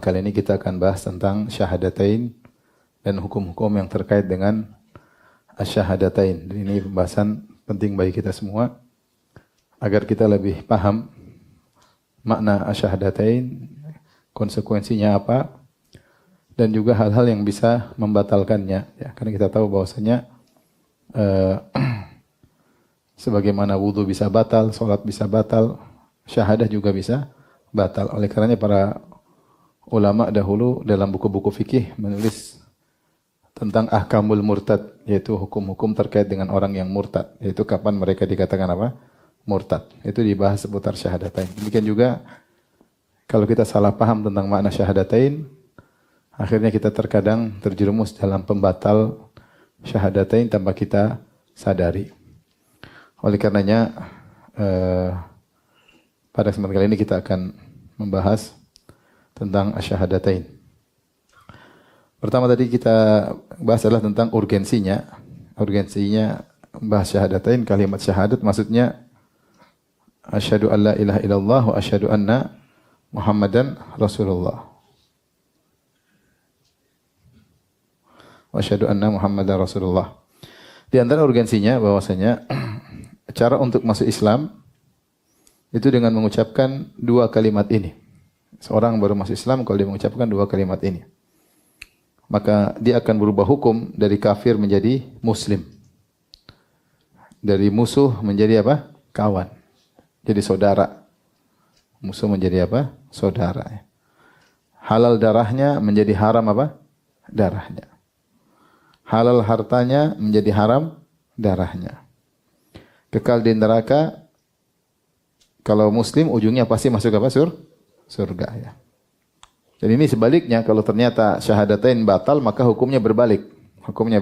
pertemuan kali ini kita akan bahas tentang syahadatain dan hukum-hukum yang terkait dengan asyahadatain. Ini pembahasan penting bagi kita semua agar kita lebih paham makna asyahadatain, konsekuensinya apa, dan juga hal-hal yang bisa membatalkannya. Ya, karena kita tahu bahwasanya sebagaimana wudu bisa batal, sholat bisa batal, syahadah juga bisa batal. Oleh karenanya para ulama dahulu dalam buku-buku fikih menulis tentang ahkamul murtad, yaitu hukum-hukum terkait dengan orang yang murtad, yaitu kapan mereka dikatakan apa? Murtad. Itu dibahas seputar syahadatain. Demikian juga kalau kita salah paham tentang makna syahadatain, akhirnya kita terkadang terjerumus dalam pembatal syahadatain tanpa kita sadari. Oleh karenanya pada kesempatan kali ini kita akan membahas tentang asyahadatain. Pertama tadi kita bahas adalah tentang urgensinya. Urgensinya bahas syahadatain, kalimat syahadat maksudnya asyhadu an la ilaha illallah wa asyhadu anna Muhammadan Rasulullah. Wa asyhadu anna Muhammadan Rasulullah. Di antara urgensinya bahwasanya cara untuk masuk Islam itu dengan mengucapkan dua kalimat ini. Seorang baru masuk Islam kalau dia mengucapkan dua kalimat ini, maka dia akan berubah hukum dari kafir menjadi muslim. Dari musuh menjadi apa? Kawan. Jadi saudara. Musuh menjadi apa? Saudara. Halal darahnya menjadi haram apa? Darahnya. Halal hartanya menjadi haram darahnya. Kekal di neraka. Kalau muslim ujungnya pasti masuk apa? Surga ya. Dan ini sebaliknya, kalau ternyata syahadatain batal maka hukumnya berbalik. Hukumnya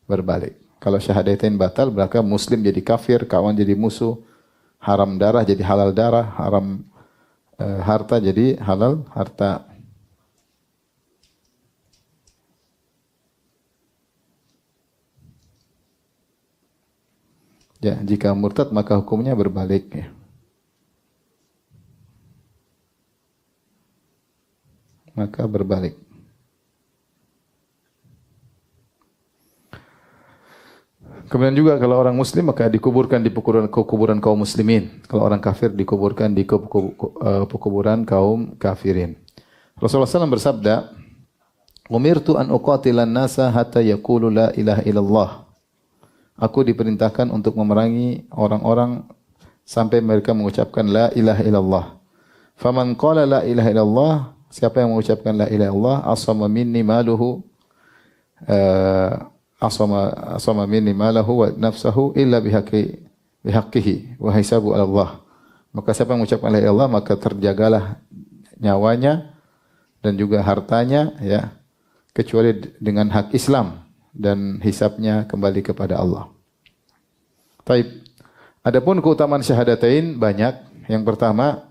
berbalik. Kalau syahadatain batal maka muslim jadi kafir, kawan jadi musuh, haram darah jadi halal darah, haram harta jadi halal harta. Ya, jika murtad maka hukumnya berbalik ya. Maka berbalik. Kemudian juga kalau orang muslim maka dikuburkan di kuburan kaum muslimin. Kalau orang kafir dikuburkan di kuburan kaum kafirin. Rasulullah SAW bersabda, "Umirtu an uqatilan nasa hatta yaqulu la ilaha illallah." Aku diperintahkan untuk memerangi orang-orang sampai mereka mengucapkan la ilaha illallah. Faman qala la ilaha illallah, siapa yang mengucapkan la ilaha illallah, asama minni maluhu asama minni malahu wa nafsahu illa bihaqqihi wa hisabu ala Allah. Maka siapa yang mengucapkan la ilaha illallah maka terjagalah nyawanya dan juga hartanya ya, kecuali dengan hak Islam dan hisabnya kembali kepada Allah. Taib. Adapun keutamaan syahadatain banyak. Yang pertama,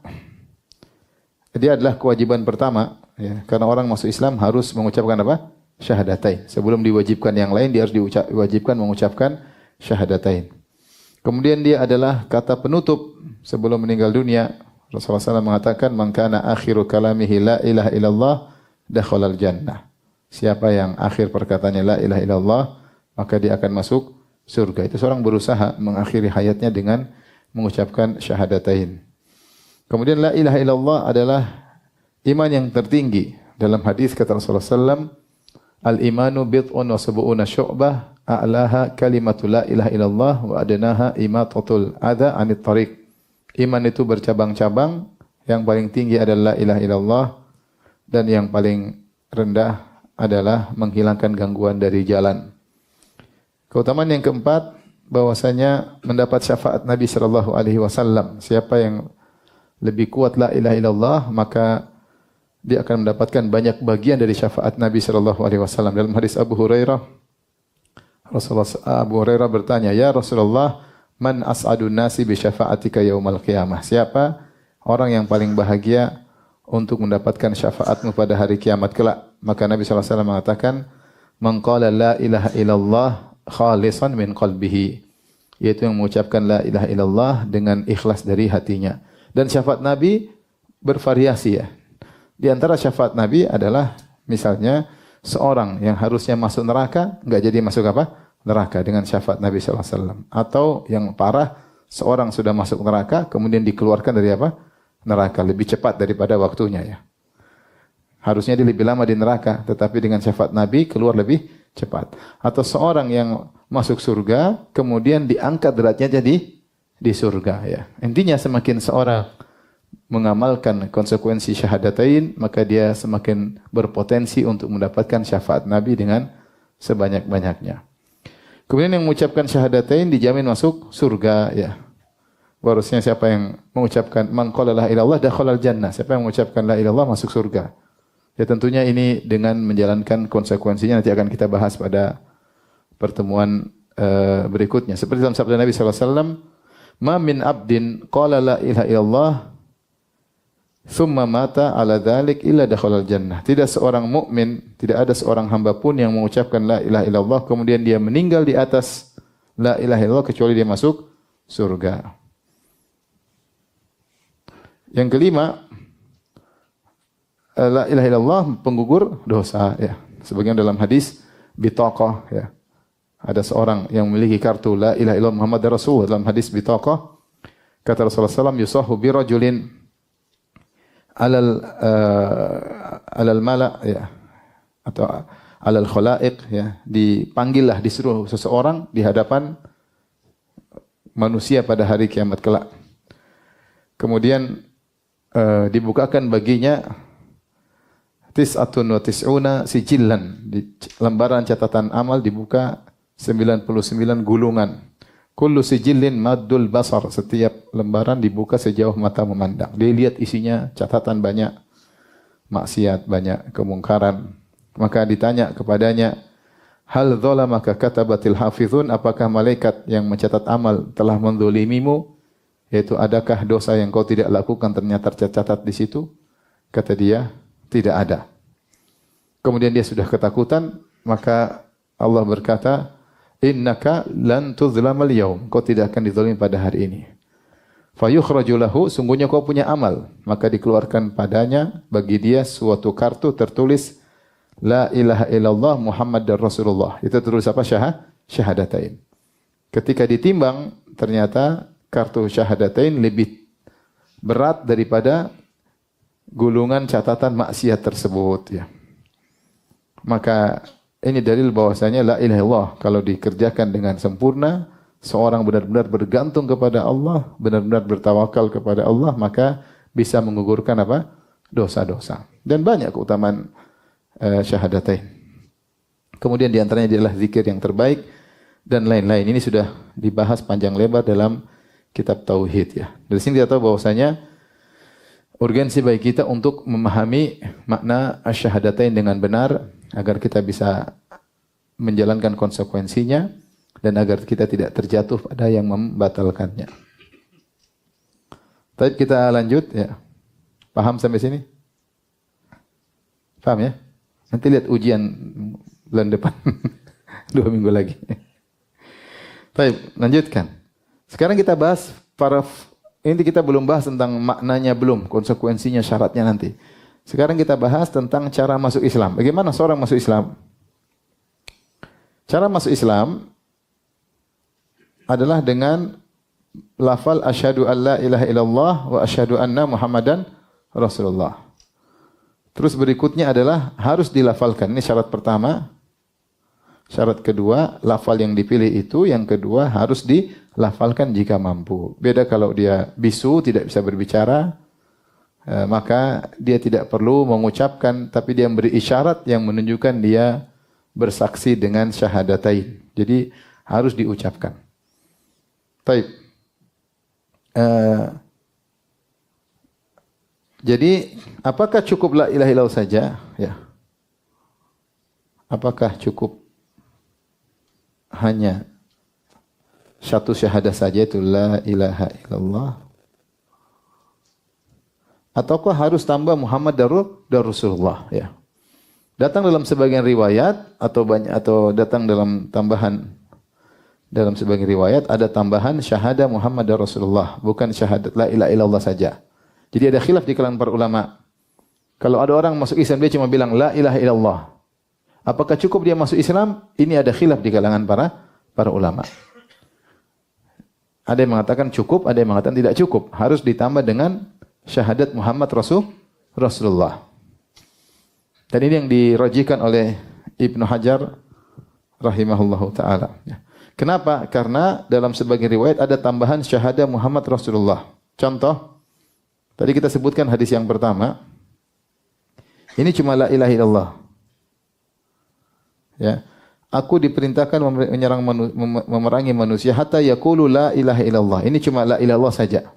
dia adalah kewajiban pertama ya, karena orang masuk Islam harus mengucapkan apa? Syahadatain. Sebelum diwajibkan yang lain dia harus diwajibkan mengucapkan syahadatain. Kemudian dia adalah kata penutup sebelum meninggal dunia. Rasulullah SAW mengatakan, "Man kana akhiru kalamihi la ilaha illallah dakhalal jannah." Siapa yang akhir perkataannya la ilaha illallah, maka dia akan masuk surga. Itu seorang berusaha mengakhiri hayatnya dengan mengucapkan syahadatain. Kemudian la ilaha illallah adalah iman yang tertinggi. Dalam hadis kata Rasulullah SAW, "Al-imanu bid'un wa sab'una syu'bah, a'laha kalimatu la ilaha illallah wa adnaha imatatul adha 'anit tariq." Iman itu bercabang-cabang, yang paling tinggi adalah la ilaha illallah dan yang paling rendah adalah menghilangkan gangguan dari jalan. Keutamaan yang keempat, bahwasanya mendapat syafaat Nabi sallallahu alaihi wasallam. Siapa yang lebih kuat la ilaha illallah, maka dia akan mendapatkan banyak bagian dari syafaat Nabi sallallahu alaihi wasallam. Dalam hadis Abu Hurairah, Abu Hurairah bertanya, "Ya Rasulullah, man as'adun nasi bi syafaatika yaumal qiyamah?" Siapa orang yang paling bahagia untuk mendapatkan syafaatmu pada hari kiamat kelak? Maka Nabi SAW mengatakan, "Man qala la ilaha illallah khalisan min qalbihi." Yaitu yang mengucapkan la ilaha illallah dengan ikhlas dari hatinya. Dan syafaat Nabi bervariasi ya. Di antara syafaat Nabi adalah misalnya seorang yang harusnya masuk neraka enggak jadi masuk apa? Neraka dengan syafaat Nabi sallallahu alaihi wasallam. Atau yang parah, seorang sudah masuk neraka kemudian dikeluarkan dari apa? Neraka lebih cepat daripada waktunya ya. Harusnya dia lebih lama di neraka, tetapi dengan syafaat Nabi keluar lebih cepat. Atau seorang yang masuk surga kemudian diangkat derajatnya jadi di surga ya. Intinya semakin seorang mengamalkan konsekuensi syahadatain, maka dia semakin berpotensi untuk mendapatkan syafaat Nabi dengan sebanyak-banyaknya. Kemudian yang mengucapkan syahadatain dijamin masuk surga ya. Harusnya siapa yang mengucapkan man qala la ilaha illallah dakhalal jannah. Siapa yang mengucapkan la ilaha illallah masuk surga. Ya tentunya ini dengan menjalankan konsekuensinya nanti akan kita bahas pada pertemuan berikutnya. Seperti dalam sabda Nabi sallallahu alaihi wasallam, "Ma min abdin qala la ilaha illallah thumma mata ala dzalik illa dakhalal jannah." Tidak seorang mukmin, tidak ada seorang hamba pun yang mengucapkan la ilaha illallah kemudian dia meninggal di atas la ilaha illallah kecuali dia masuk surga. Yang kelima, la ilaha illallah penggugur dosa ya. Sebagian dalam hadis bitaqah ya. Ada seorang yang memiliki kartu la ilaha illallah Muhammad Rasulullah dalam hadis bitaqah. Kata Rasulullah SAW, yusahu bi rajulin alal mala ya atau alal khalaiq ya, dipanggillah, disuruh seseorang di hadapan manusia pada hari kiamat kelak. Kemudian dibukakan baginya tis'atun wa tis'una sijillan, di lembaran catatan amal dibuka 99 gulungan. Kullu sijillin maddul basar, setiap lembaran dibuka sejauh mata memandang. Dilihat isinya catatan banyak maksiat, banyak kemungkaran. Maka ditanya kepadanya, hal dzalamaka katabatil hafizun, apakah malaikat yang mencatat amal telah menzalimimu? Yaitu adakah dosa yang kau tidak lakukan ternyata tercatat di situ? Kata dia, tidak ada. Kemudian dia sudah ketakutan, maka Allah berkata, innaka lan tuzlamal yaum, kau tidak akan dizalimi pada hari ini. Fayukhraju lahu, sungguhnya kau punya amal, maka dikeluarkan padanya bagi dia suatu kartu tertulis la ilaha illallah Muhammadar Rasulullah. Itu tertulis apa? Syahadatain. Ketika ditimbang ternyata kartu syahadatain lebih berat daripada gulungan catatan maksiat tersebut ya. Maka ini dalil bahwasanya la ilaha illallah kalau dikerjakan dengan sempurna, seorang benar-benar bergantung kepada Allah, benar-benar bertawakal kepada Allah, maka bisa menggugurkan apa? Dosa-dosa. Dan banyak keutamaan syahadatain. Kemudian di antaranya adalah zikir yang terbaik dan lain-lain. Ini sudah dibahas panjang lebar dalam kitab tauhid ya. Dari sini kita tahu bahwasanya urgensi bagi kita untuk memahami makna asyhadatain dengan benar agar kita bisa menjalankan konsekuensinya dan agar kita tidak terjatuh pada yang membatalkannya. Baik, kita lanjut ya. Paham sampai sini? Paham ya? Nanti lihat ujian bulan depan. 2 minggu lagi. Baik, lanjutkan. Sekarang kita bahas ini kita belum bahas tentang maknanya belum, konsekuensinya, syaratnya nanti. Sekarang kita bahas tentang cara masuk Islam. Bagaimana seorang masuk Islam? Cara masuk Islam adalah dengan lafal asyhadu alla ilaha illallah wa asyhadu anna Muhammadan Rasulullah. Terus berikutnya adalah harus dilafalkan. Ini syarat pertama. Syarat kedua, lafal yang dipilih itu, yang kedua harus dilafalkan jika mampu. Beda kalau dia bisu, tidak bisa berbicara, maka dia tidak perlu mengucapkan, tapi dia memberi isyarat yang menunjukkan dia bersaksi dengan syahadatain. Jadi harus diucapkan. Baik. Jadi apakah cukup la ilaha illallah saja? Ya. Apakah cukup hanya satu syahadah saja itu la ilaha illallah? Ataukah harus tambah Muhammad dan Rasulullah ya? Datang dalam sebagian riwayat atau datang dalam tambahan dalam sebagian riwayat ada tambahan syahadah Muhammad dan Rasulullah, bukan syahadat la ilaha illallah saja. Jadi ada khilaf di kalangan para ulama. Kalau ada orang masuk Islam dia cuma bilang la ilaha illallah. Apakah cukup dia masuk Islam? Ini ada khilaf di kalangan para ulama. Ada yang mengatakan cukup, ada yang mengatakan tidak cukup. Harus ditambah dengan syahadat Muhammad Rasulullah. Dan ini yang dirajikan oleh Ibnu Hajar rahimahullahu taala. Kenapa? Karena dalam sebagian riwayat ada tambahan syahadah Muhammad Rasulullah. Contoh, tadi kita sebutkan hadis yang pertama. Ini cuma la ilaha illallah. Ya. Aku diperintahkan memerangi manusia hatta yaqulu la ilaha illallah. Ini cuma la ilaha illallah saja.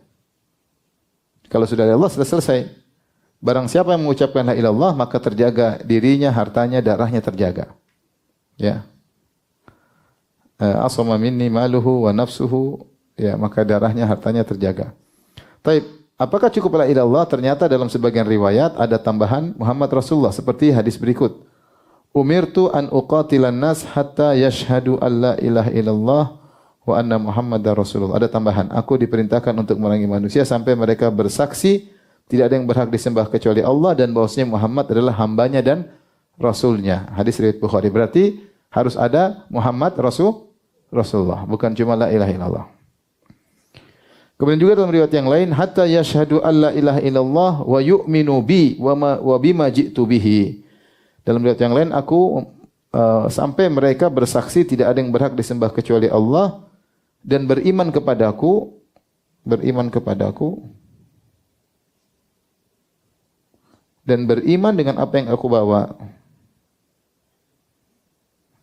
Kalau sudah la ilallah sudah selesai. Barang siapa yang mengucapkan la ilaha illallah maka terjaga dirinya, hartanya, darahnya terjaga. Ya. Asama minni maluhu wa nafsuhu, ya, maka darahnya, hartanya terjaga. Taib, apakah cukup la ilaha illallah? Ternyata dalam sebagian riwayat ada tambahan Muhammad Rasulullah seperti hadis berikut. Umirtu an uqatilan nas hatta yashhadu an la ilaha illallah wa anna Muhammadar Rasulullah. Ada tambahan, aku diperintahkan untuk memerangi manusia sampai mereka bersaksi tidak ada yang berhak disembah kecuali Allah dan bahwasanya Muhammad adalah hambanya dan rasulnya. Hadis riwayat Bukhari. Berarti harus ada Muhammad Rasulullah, bukan cuma la ilaha illallah. Kemudian juga dalam riwayat yang lain, hatta yashhadu an la ilaha illallah wa yu'minu bi wa bima ji'tu bihi. Dalam riwayat yang lain, aku sampai mereka bersaksi tidak ada yang berhak disembah kecuali Allah dan beriman kepadaku dan beriman dengan apa yang aku bawa.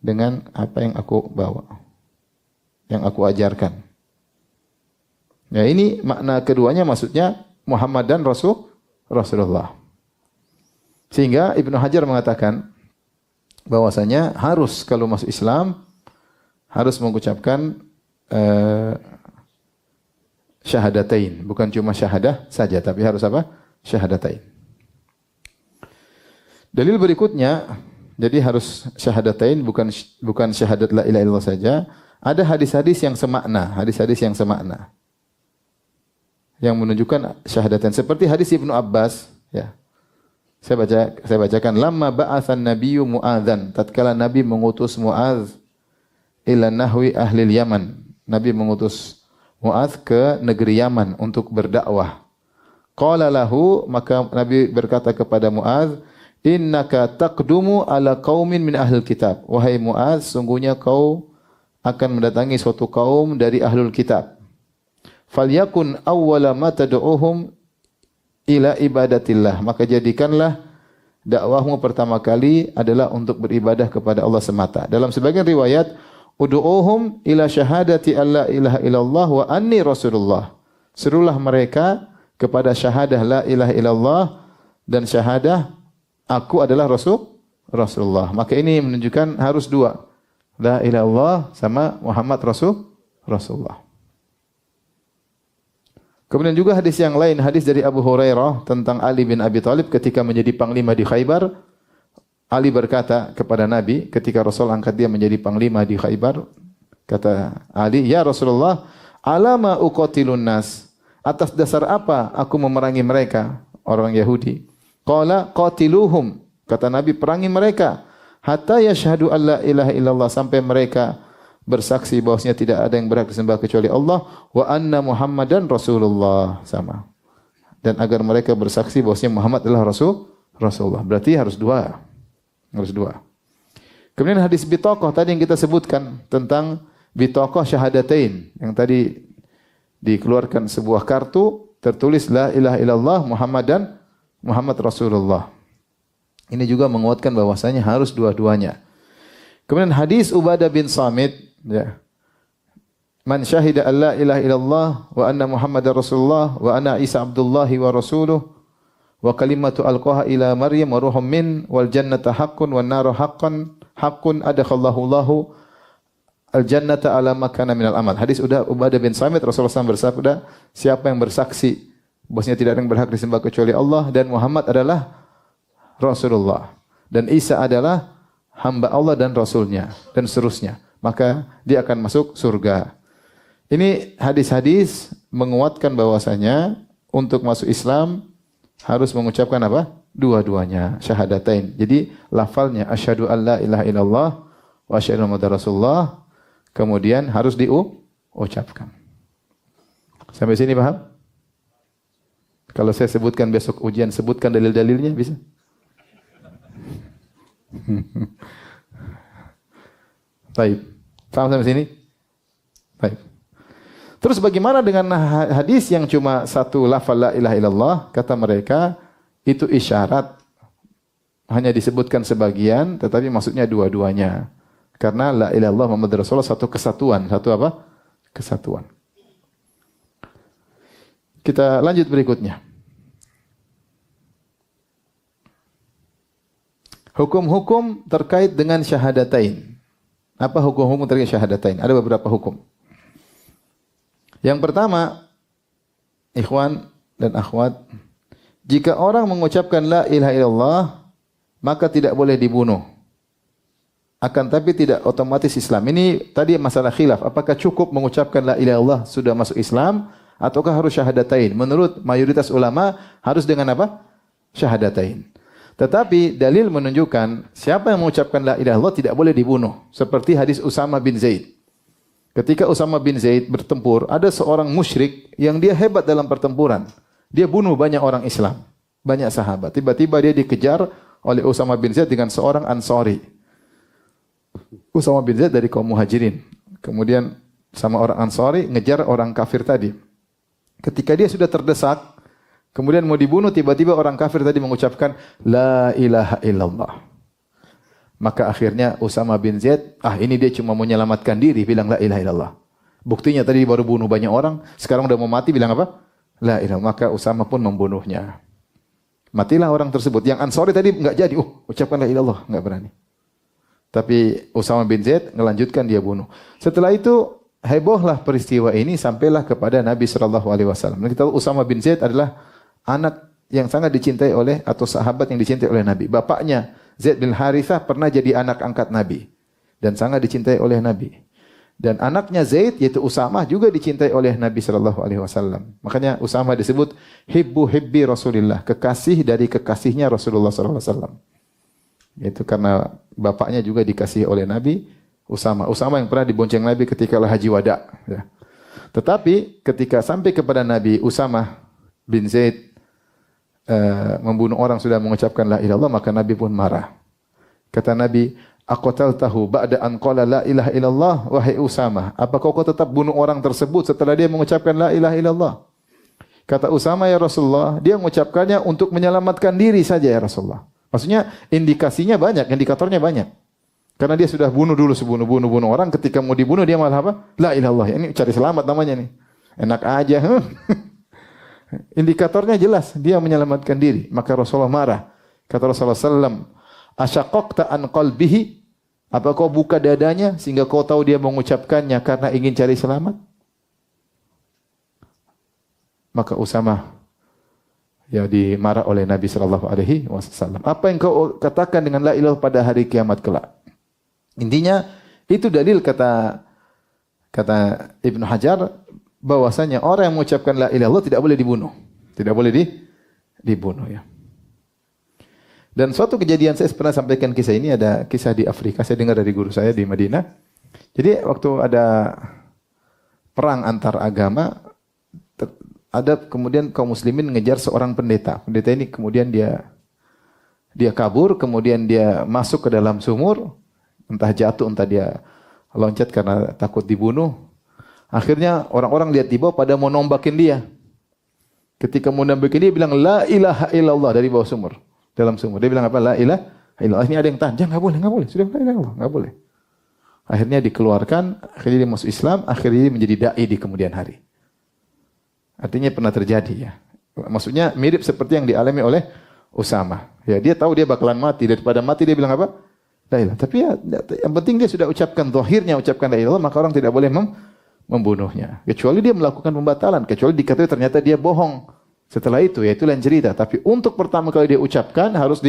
Dengan apa yang aku bawa, yang aku ajarkan. Ya, ini makna keduanya, maksudnya Muhammad dan Rasulullah. Sehingga Ibnu Hajar mengatakan bahwasanya harus kalau masuk Islam harus mengucapkan syahadatain, bukan cuma syahadah saja tapi harus apa? Syahadatain. Dalil berikutnya, jadi harus syahadatain, bukan syahadat la ilaha illallah saja. Ada hadis-hadis yang semakna, yang menunjukkan syahadatain seperti hadis Ibnu Abbas, ya. Saya bacakan, lamma ba'atsan nabiyyu Mu'adzan, tatkala Nabi mengutus Mu'adz ila nahwi ahli Yaman. Nabi mengutus Mu'adz ke negeri Yaman untuk berdakwah. Qala lahu, maka Nabi berkata kepada Mu'adz, innaka taqdumu ala qaumin min ahlil kitab. Wahai Mu'adz, sungguhnya kau akan mendatangi suatu kaum dari ahlul kitab. Falyakun awwala ma tad'uhum ila ibadatillah, maka jadikanlah dakwahmu pertama kali adalah untuk beribadah kepada Allah semata. Dalam sebagian riwayat, ud'uhum ila syahadati alla ilaha illallah wa anni rasulullah. Serulah mereka kepada syahadah la ilaha illallah dan syahadah aku adalah Rasulullah. Maka ini menunjukkan harus dua. La ilaha illallah sama Muhammad Rasulullah. Kemudian juga hadis yang lain, hadis dari Abu Hurairah tentang Ali bin Abi Thalib ketika menjadi panglima di Khaybar. Ali berkata kepada Nabi ketika Rasul angkat dia menjadi panglima di Khaybar, kata Ali, "Ya Rasulullah, alama uqatilun nas?" Atas dasar apa aku memerangi mereka, orang Yahudi? Qala qatiluhum, kata Nabi, perangi mereka hatta yashhadu alla ilaha illallah, sampai mereka bersaksi bahwasanya tidak ada yang berhak disembah kecuali Allah wa anna Muhammadan Rasulullah, sama. Dan agar mereka bersaksi bahwasanya Muhammad adalah Rasulullah. Berarti harus dua. Kemudian hadis bitaqah tadi yang kita sebutkan tentang bitaqah syahadatain, yang tadi dikeluarkan sebuah kartu tertulis la ilaha illallah Muhammad Rasulullah. Ini juga menguatkan bahwasanya harus dua-duanya. Kemudian hadis Ubadah bin Samit, ya. Man syahida an la ilaha illallah wa anna Muhammadar Rasulullah wa anna Isa Abdullahi wa rasuluh wa kalimatu alqaha ila Maryam wa ruhum min wal jannata haqqun wan naru haqqun adakhallahu Allahu al jannata ala ma kana minal amal. Hadis Ubadah bin Samit, Rasulullah SAW bersabda, siapa yang bersaksi bahwasanya tidak ada yang berhak disembah kecuali Allah dan Muhammad adalah Rasulullah dan Isa adalah hamba Allah dan Rasulnya dan seterusnya, maka dia akan masuk surga. Ini hadis-hadis menguatkan bahwasanya untuk masuk Islam harus mengucapkan apa? Dua-duanya, syahadatain. Jadi lafalnya asyhadu an la ilaha illallah wa asyhadu anna Muhammadar Rasulullah, kemudian harus diucapkan. Sampai sini paham? Kalau saya sebutkan besok ujian, sebutkan dalil-dalilnya, bisa? Baik. Paham sampai sini? Baik. Terus bagaimana dengan hadis yang cuma satu lafal la ilaha illallah? Kata mereka, itu isyarat. Hanya disebutkan sebagian, tetapi maksudnya dua-duanya. Karena la ilaha illallah Muhammadur Rasulullah satu kesatuan. Satu apa? Kesatuan. Kita lanjut berikutnya. Hukum-hukum terkait dengan syahadatain. Apa hukum-hukum terkait syahadatain? Ada beberapa hukum. Yang pertama, ikhwan dan akhwat, jika orang mengucapkan la ilaha illallah, maka tidak boleh dibunuh. Akan tapi tidak otomatis Islam. Ini tadi masalah khilaf. Apakah cukup mengucapkan la ilaha illallah sudah masuk Islam? Ataukah harus syahadatain? Menurut mayoritas ulama harus dengan apa? Syahadatain. Tetapi dalil menunjukkan siapa yang mengucapkan la ilaha illallah tidak boleh dibunuh. Seperti hadis Usama bin Zaid. Ketika Usama bin Zaid bertempur, ada seorang musyrik yang dia hebat dalam pertempuran. Dia bunuh banyak orang Islam, banyak sahabat. Tiba-tiba dia dikejar oleh Usama bin Zaid dengan seorang Ansari. Usama bin Zaid dari kaum Muhajirin. Kemudian sama orang Ansari ngejar orang kafir tadi. Ketika dia sudah terdesak, kemudian mau dibunuh, tiba-tiba orang kafir tadi mengucapkan la ilaha illallah. Maka akhirnya Usama bin Zaid, ini dia cuma mau menyelamatkan diri, bilang la ilaha illallah. Buktinya tadi baru bunuh banyak orang, sekarang udah mau mati, bilang apa? La ilaha. Maka Usama pun membunuhnya. Matilah orang tersebut. Yang Ansari tadi enggak jadi, ucapkan la ilaha illallah, enggak berani. Tapi Usama bin Zaid ngelanjutkan, dia bunuh. Setelah itu hebohlah peristiwa ini sampailah kepada Nabi sallallahu alaihi wasallam. Kita tahu Usama bin Zaid adalah anak yang sangat dicintai oleh atau sahabat yang dicintai oleh Nabi. Bapaknya Zaid bin Harithah pernah jadi anak angkat Nabi dan sangat dicintai oleh Nabi. Dan anaknya Zaid yaitu Usama juga dicintai oleh Nabi sallallahu alaihi wasallam. Makanya Usama disebut hibbi Rasulillah, kekasih dari kekasihnya Rasulullah sallallahu alaihi wasallam. Itu karena bapaknya juga dikasihi oleh Nabi. Usama yang pernah dibonceng Nabi ketika haji wada. Ya. Tetapi ketika sampai kepada Nabi, Usama bin Zaid membunuh orang sudah mengucapkan la ilaha illallah, maka Nabi pun marah. Kata Nabi, aqtaltahu ba'da an qala la ilaha illallah, wahai Usama, apakah kau tetap bunuh orang tersebut setelah dia mengucapkan la ilaha illallah? Kata Usama, ya Rasulullah, dia mengucapkannya untuk menyelamatkan diri saja ya Rasulullah. Maksudnya indikasinya banyak, indikatornya banyak. Karena dia sudah bunuh dulu bunuh orang, ketika mau dibunuh dia malah apa? La ilaha illallah. Ini cari selamat namanya nih. Enak aja. Indikatornya jelas, dia menyelamatkan diri. Maka Rasulullah marah. Kata Rasulullah sallallahu asyaqaqta an qalbihi? Apa kau buka dadanya sehingga kau tahu dia mengucapkannya karena ingin cari selamat? Maka Usama dimarah oleh Nabi sallallahu alaihi wasallam. Apa yang kau katakan dengan la ilaha pada hari kiamat kelak? Intinya itu dalil kata Ibnu Hajar bahwasanya orang yang mengucapkan la ilaha illallah tidak boleh dibunuh. Tidak boleh dibunuh ya. Dan suatu kejadian saya pernah sampaikan kisah ini, ada kisah di Afrika, saya dengar dari guru saya di Madinah. Jadi waktu ada perang antar agama, ada kemudian kaum muslimin ngejar seorang pendeta. Pendeta ini kemudian dia kabur, kemudian dia masuk ke dalam sumur. Entah jatuh, entah dia loncat karena takut dibunuh. Akhirnya orang-orang lihat di bawah pada mau nombakin dia. Ketika mau nombakin dia bilang la ilaha illallah dari bawah sumur, dalam sumur. Dia bilang apa? La ilaha illallah. Ini ada yang tahan. Jangan, enggak boleh. Sudah la ilaha illallah, enggak boleh. Akhirnya dikeluarkan, akhirnya dia masuk Islam, akhirnya dia menjadi dai di kemudian hari. Artinya pernah terjadi ya. Maksudnya mirip seperti yang dialami oleh Usama. Ya, dia tahu dia bakalan mati, daripada mati dia bilang apa? La ilaha. Tapi ya, yang penting dia sudah ucapkan zahirnya, ucapkan la ilaha, maka orang tidak boleh membunuhnya. Kecuali dia melakukan pembatalan, kecuali dikatakan ternyata dia bohong. Setelah itu, ya itu lain cerita. Tapi untuk pertama kali dia ucapkan harus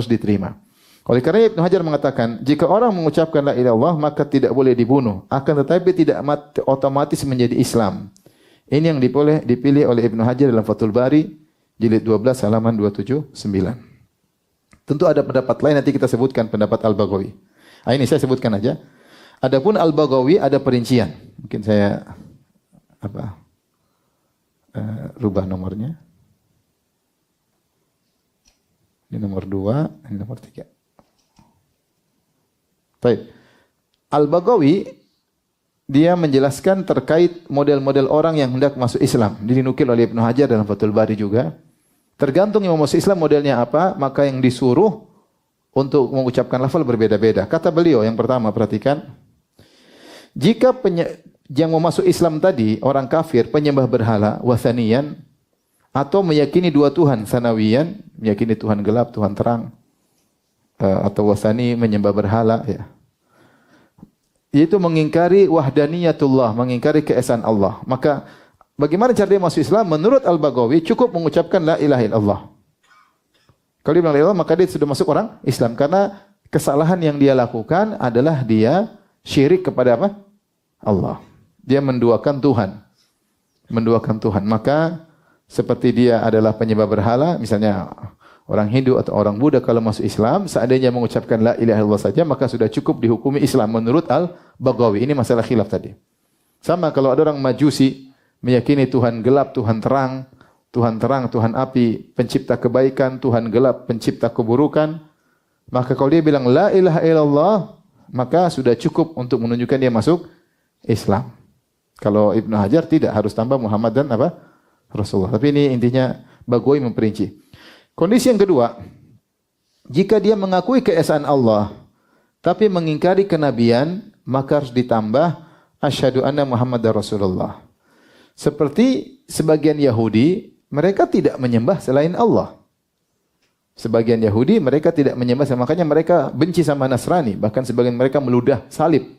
diterima. Oleh karena Ibnu Hajar mengatakan, jika orang mengucapkan la ilaha illallah maka tidak boleh dibunuh, akan tetapi tidak otomatis menjadi Islam. Ini yang dipilih oleh Ibnu Hajar dalam Fathul Bari jilid 12 halaman 279. Tentu ada pendapat lain, nanti kita sebutkan pendapat Al-Baghawi. Ini saya sebutkan aja. Adapun Al-Baghawi ada perincian. Mungkin saya rubah nomornya. Ini nomor 2, ini nomor 3. Baik. Al-Baghawi dia menjelaskan terkait model-model orang yang hendak masuk Islam. Dinukil oleh Ibnu Hajar dalam Fathul Bari juga. Tergantung yang mau masuk Islam modelnya apa, maka yang disuruh untuk mengucapkan lafal berbeda-beda. Kata beliau yang pertama, perhatikan. Jika yang mau masuk Islam tadi, orang kafir, penyembah berhala, wathaniyan, atau meyakini dua Tuhan, sanawiyan, meyakini Tuhan gelap, Tuhan terang, atau wathani, menyembah berhala, ya. Yaitu mengingkari wahdaniyatullah, mengingkari keesaan Allah. Maka bagaimana cara dia masuk Islam? Menurut Al-Baghawi cukup mengucapkan la ilaha illallah. Kalau dia bilang la ilaha illallah, maka dia sudah masuk orang Islam. Karena kesalahan yang dia lakukan adalah dia syirik kepada apa? Allah. Dia menduakan Tuhan. Menduakan Tuhan. Maka seperti dia adalah penyembah berhala, misalnya orang Hindu atau orang Buddha kalau masuk Islam, seandainya mengucapkan la ilaha illallah saja, maka sudah cukup dihukumi Islam menurut Al-Baghawi. Ini masalah khilaf tadi. Sama kalau ada orang Majusi, meyakini Tuhan gelap, Tuhan terang, Tuhan api, pencipta kebaikan, Tuhan gelap, pencipta keburukan, maka kalau dia bilang la ilaha illallah, maka sudah cukup untuk menunjukkan dia masuk Islam. Kalau Ibnu Hajar tidak, harus tambah Muhammad dan apa? Rasulullah. Tapi ini intinya Baghawi memperinci. Kondisi yang kedua, jika dia mengakui keesaan Allah, tapi mengingkari kenabian, maka harus ditambah asyhadu anna Muhammadar Rasulullah. Seperti sebagian Yahudi, mereka tidak menyembah selain Allah. Sebagian Yahudi, mereka tidak menyembah, makanya mereka benci sama Nasrani. Bahkan sebagian mereka meludah salib.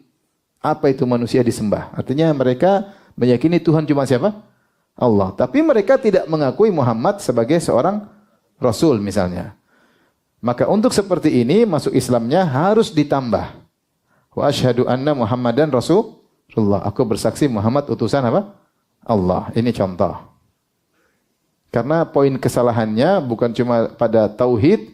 Apa itu manusia disembah? Artinya mereka meyakini Tuhan cuma siapa? Allah. Tapi mereka tidak mengakui Muhammad sebagai seorang Rasul misalnya. Maka untuk seperti ini masuk Islamnya harus ditambah. Wa asyhadu anna Muhammadan Rasulullah. Aku bersaksi Muhammad utusan apa? Allah. Ini contoh. Karena poin kesalahannya bukan cuma pada tauhid,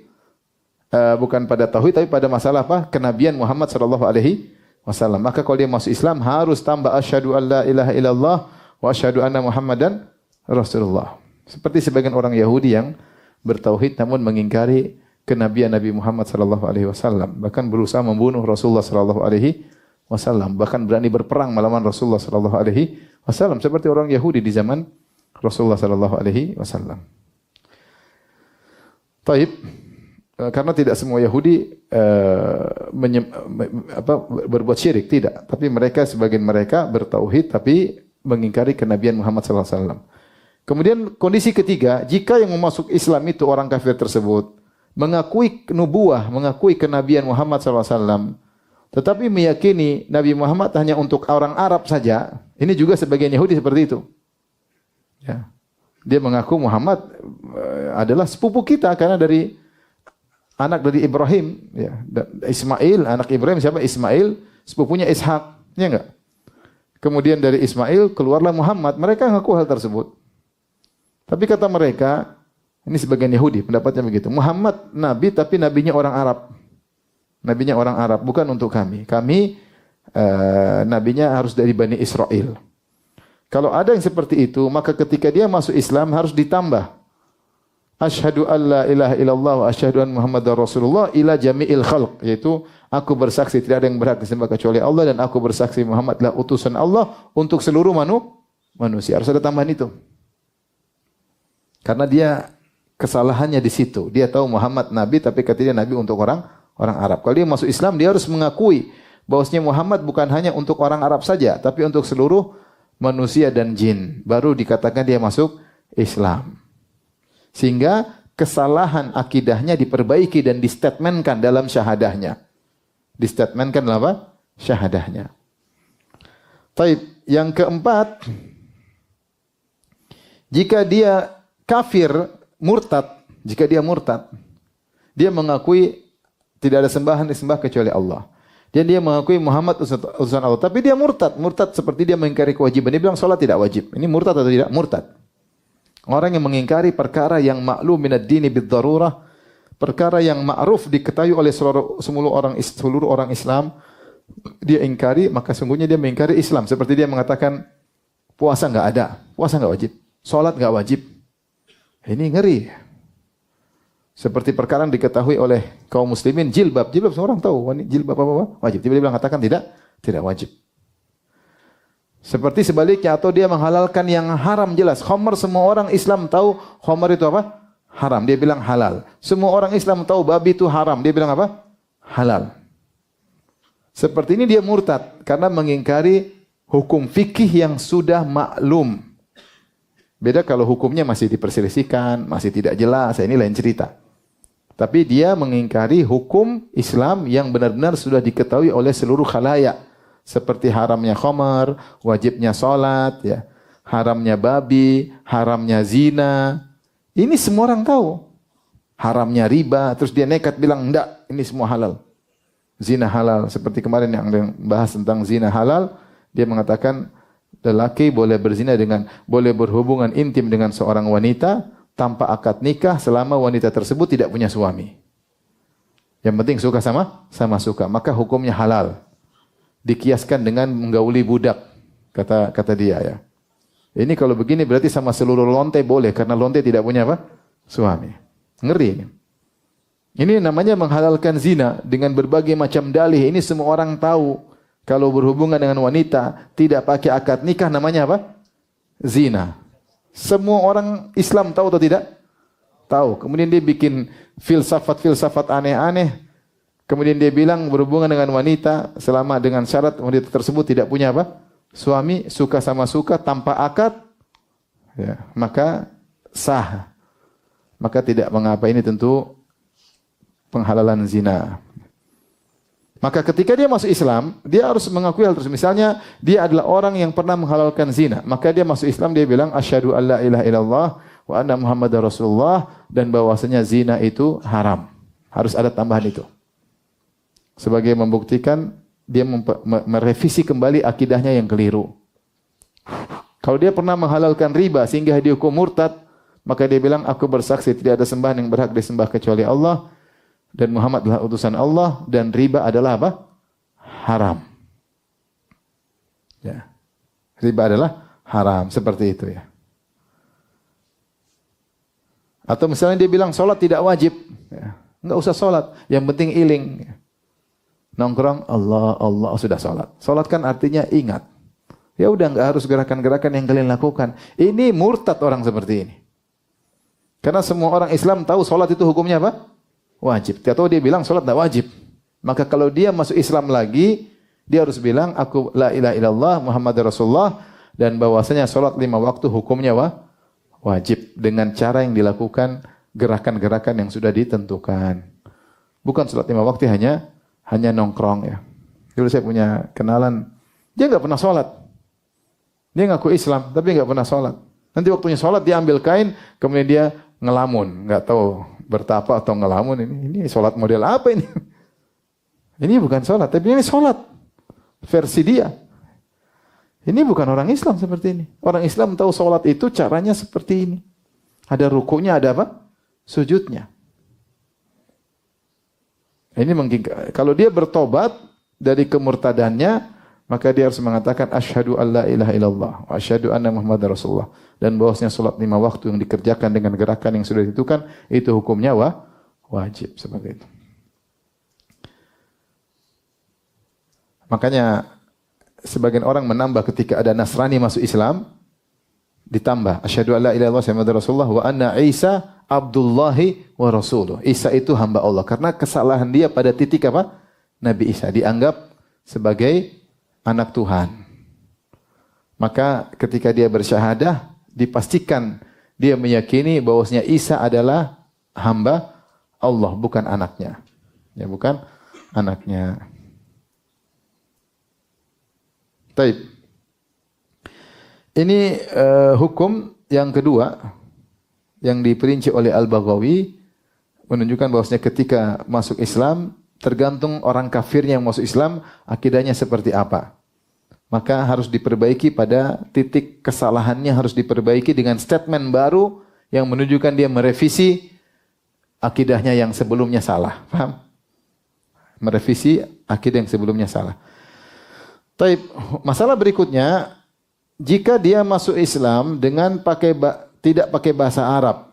tapi pada masalah apa? Kenabian Muhammad sallallahu alaihi wasallam. Maka kalau dia masuk Islam harus tambah asyhadu alla ilaha illallah wa asyhadu anna Muhammadan Rasulullah. Seperti sebagian orang Yahudi yang bertauhid namun mengingkari kenabian Nabi Muhammad sallallahu alaihi wasallam, bahkan berusaha membunuh Rasulullah sallallahu alaihi wasallam, bahkan berani berperang melawan Rasulullah sallallahu alaihi wasallam seperti orang Yahudi di zaman Rasulullah sallallahu alaihi wasallam. Taib, karena tidak semua Yahudi berbuat syirik, tidak, tapi mereka sebagian mereka bertauhid tapi mengingkari kenabian Muhammad sallallahu alaihi wasallam. Kemudian kondisi ketiga, jika yang memasuk Islam itu orang kafir tersebut mengakui nubuah, mengakui kenabian Muhammad SAW, tetapi meyakini Nabi Muhammad hanya untuk orang Arab saja, ini juga sebagian Yahudi seperti itu. Ya. Dia mengaku Muhammad adalah sepupu kita karena dari anak dari Ibrahim, ya. Ismail, anak Ibrahim siapa? Ismail, sepupunya Ishak, ya enggak? Kemudian dari Ismail keluarlah Muhammad. Mereka mengaku hal tersebut. Tapi kata mereka, ini sebagian Yahudi, pendapatnya begitu. Muhammad Nabi, tapi Nabinya orang Arab. Nabinya orang Arab, bukan untuk kami. Kami, Nabinya harus dari Bani Israel. Kalau ada yang seperti itu, maka ketika dia masuk Islam harus ditambah. Asyhadu an la ilaha illallah wa asyhadu anna Muhammadar Rasulullah ila jami'il khalq. Yaitu, aku bersaksi tidak ada yang berhak disembah kecuali Allah, dan aku bersaksi Muhammad adalah utusan Allah untuk seluruh manusia. Harus ada tambahan itu. Karena dia kesalahannya di situ. Dia tahu Muhammad Nabi, tapi kata dia Nabi untuk orang Arab. Kalau dia masuk Islam, dia harus mengakui bahwasanya Muhammad bukan hanya untuk orang Arab saja, tapi untuk seluruh manusia dan jin. Baru dikatakan dia masuk Islam. Sehingga kesalahan akidahnya diperbaiki dan distatementkan dalam syahadahnya. Distatementkan dalam apa? Syahadahnya. Taib. Yang keempat, jika dia kafir, murtad, jika dia murtad, dia mengakui tidak ada sembahan disembah kecuali Allah. Dan dia mengakui Muhammad utusan Allah, tapi dia murtad. Murtad seperti dia mengingkari kewajiban. Dia bilang salat tidak wajib. Ini murtad atau tidak? Murtad. Orang yang mengingkari perkara yang maklum minad dini bid-darurah, perkara yang ma'ruf diketahui oleh seluruh orang Islam, dia ingkari, maka sungguhnya dia mengingkari Islam. Seperti dia mengatakan puasa enggak ada, puasa enggak wajib, salat enggak wajib. Ini ngeri. Seperti perkara yang diketahui oleh kaum muslimin, jilbab semua orang tahu, jilbab apa wajib. Tiba-tiba dia mengatakan tidak wajib. Seperti sebaliknya, atau dia menghalalkan yang haram jelas. Khamar, semua orang Islam tahu khamar itu apa? Haram. Dia bilang halal. Semua orang Islam tahu babi itu haram. Dia bilang apa? Halal. Seperti ini dia murtad karena mengingkari hukum fikih yang sudah maklum. Beda kalau hukumnya masih diperselisihkan, masih tidak jelas, ini lain cerita. Tapi dia mengingkari hukum Islam yang benar-benar sudah diketahui oleh seluruh khalayak. Seperti haramnya khamar, wajibnya salat, ya, haramnya babi, haramnya zina. Ini semua orang tahu. Haramnya riba, terus dia nekat bilang enggak, ini semua halal. Zina halal. Seperti kemarin yang bahas tentang zina halal, dia mengatakan lelaki boleh boleh berhubungan intim dengan seorang wanita tanpa akad nikah selama wanita tersebut tidak punya suami. Yang penting suka sama suka, maka hukumnya halal. Dikiaskan dengan menggauli budak, kata dia ya. Ini kalau begini berarti sama seluruh lonte boleh, karena lonte tidak punya apa? Suami. Ngeri ini. Ini namanya menghalalkan zina dengan berbagai macam dalih. Ini semua orang tahu. Kalau berhubungan dengan wanita tidak pakai akad nikah namanya apa? Zina. Semua orang Islam tahu atau tidak? Tahu. Kemudian dia bikin filsafat aneh-aneh. Kemudian dia bilang berhubungan dengan wanita selama dengan syarat wanita tersebut tidak punya apa? Suami, suka sama suka tanpa akad, ya, maka sah. Maka tidak mengapa, ini tentu penghalalan zina. Maka ketika dia masuk Islam, dia harus mengakui hal tersebut. Misalnya dia adalah orang yang pernah menghalalkan zina, maka dia masuk Islam, dia bilang asyhadu alla ilaha illallah wa anna muhammadar rasulullah, dan bahwasanya zina itu haram. Harus ada tambahan itu. Sebagai membuktikan dia merevisi kembali akidahnya yang keliru. Kalau dia pernah menghalalkan riba sehingga dihukum murtad, maka dia bilang aku bersaksi tidak ada sembahan yang berhak disembah kecuali Allah dan Muhammad adalah utusan Allah dan riba adalah apa? Haram. Ya. Riba adalah haram, seperti itu ya. Atau misalnya dia bilang salat tidak wajib, ya. Enggak usah salat, yang penting iling. Nongkrong, Allah, sudah salat. Salat kan artinya ingat. Ya udah, enggak harus gerakan-gerakan yang kalian lakukan. Ini murtad orang seperti ini. Karena semua orang Islam tahu salat itu hukumnya apa? Wajib. Atau dia bilang salat enggak wajib. Maka kalau dia masuk Islam lagi, dia harus bilang aku la ilaha illallah Muhammadur Rasulullah dan bahwasanya salat 5 waktu hukumnya wajib dengan cara yang dilakukan gerakan-gerakan yang sudah ditentukan. Bukan salat 5 waktu hanya nongkrong ya. Dulu saya punya kenalan, dia enggak pernah sholat. Dia ngaku Islam, tapi enggak pernah sholat. Nanti waktunya sholat dia ambil kain, kemudian dia ngelamun, enggak tahu bertapa atau ngelamun. Ini sholat model apa ini? Ini bukan sholat, tapi ini sholat versi dia. Ini bukan orang Islam seperti ini. Orang Islam tahu sholat itu caranya seperti ini. Ada rukunya, ada apa? Sujudnya. Ini mungkin kalau dia bertobat dari kemurtadannya, maka dia harus mengatakan asyhadu alla ilaha illallah wa asyhadu anna muhammadar rasulullah, dan bahwasanya salat 5 waktu yang dikerjakan dengan gerakan yang sudah ditentukan itu hukumnya wajib, seperti itu. Makanya sebagian orang menambah ketika ada Nasrani masuk Islam, ditambah asyhadu alla ilaha illallah muhammadar rasulullah wa anna Isa Abdullahi wa Rasuluh. Isa itu hamba Allah. Karena kesalahan dia pada titik apa? Nabi Isa dianggap sebagai anak Tuhan. Maka ketika dia bersyahadah, dipastikan dia meyakini bahwasanya Isa adalah hamba Allah, bukan anaknya. Ya, bukan anaknya. Taib. Ini hukum yang kedua yang diperinci oleh Al-Baghawi menunjukkan bahwasanya ketika masuk Islam tergantung orang kafirnya yang masuk Islam akidahnya seperti apa. maka harus diperbaiki pada titik kesalahannya, harus diperbaiki dengan statement baru yang menunjukkan dia merevisi akidahnya yang sebelumnya salah. Paham? Merevisi akidah yang sebelumnya salah. Taib, masalah berikutnya, jika dia masuk Islam dengan tidak pakai bahasa Arab,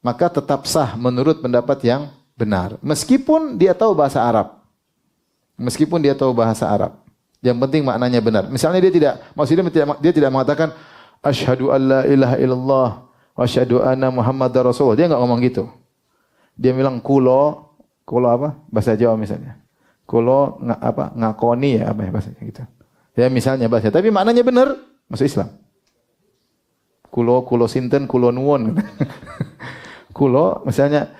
maka tetap sah menurut pendapat yang benar. Meskipun dia tahu bahasa Arab. Meskipun dia tahu bahasa Arab. Yang penting maknanya benar. Misalnya dia tidak mengatakan asyhadu alla ilaha illallah wa asyhadu anna muhammadar rasulullah. Dia enggak ngomong gitu. Dia bilang kulo apa? Bahasa Jawa misalnya. Kulo ngakoni ya apa ya bahasanya gitu. Ya misalnya bahasa, tapi maknanya benar, masuk Islam. Kulo sinten, kulo nuwun. Kulo misalnya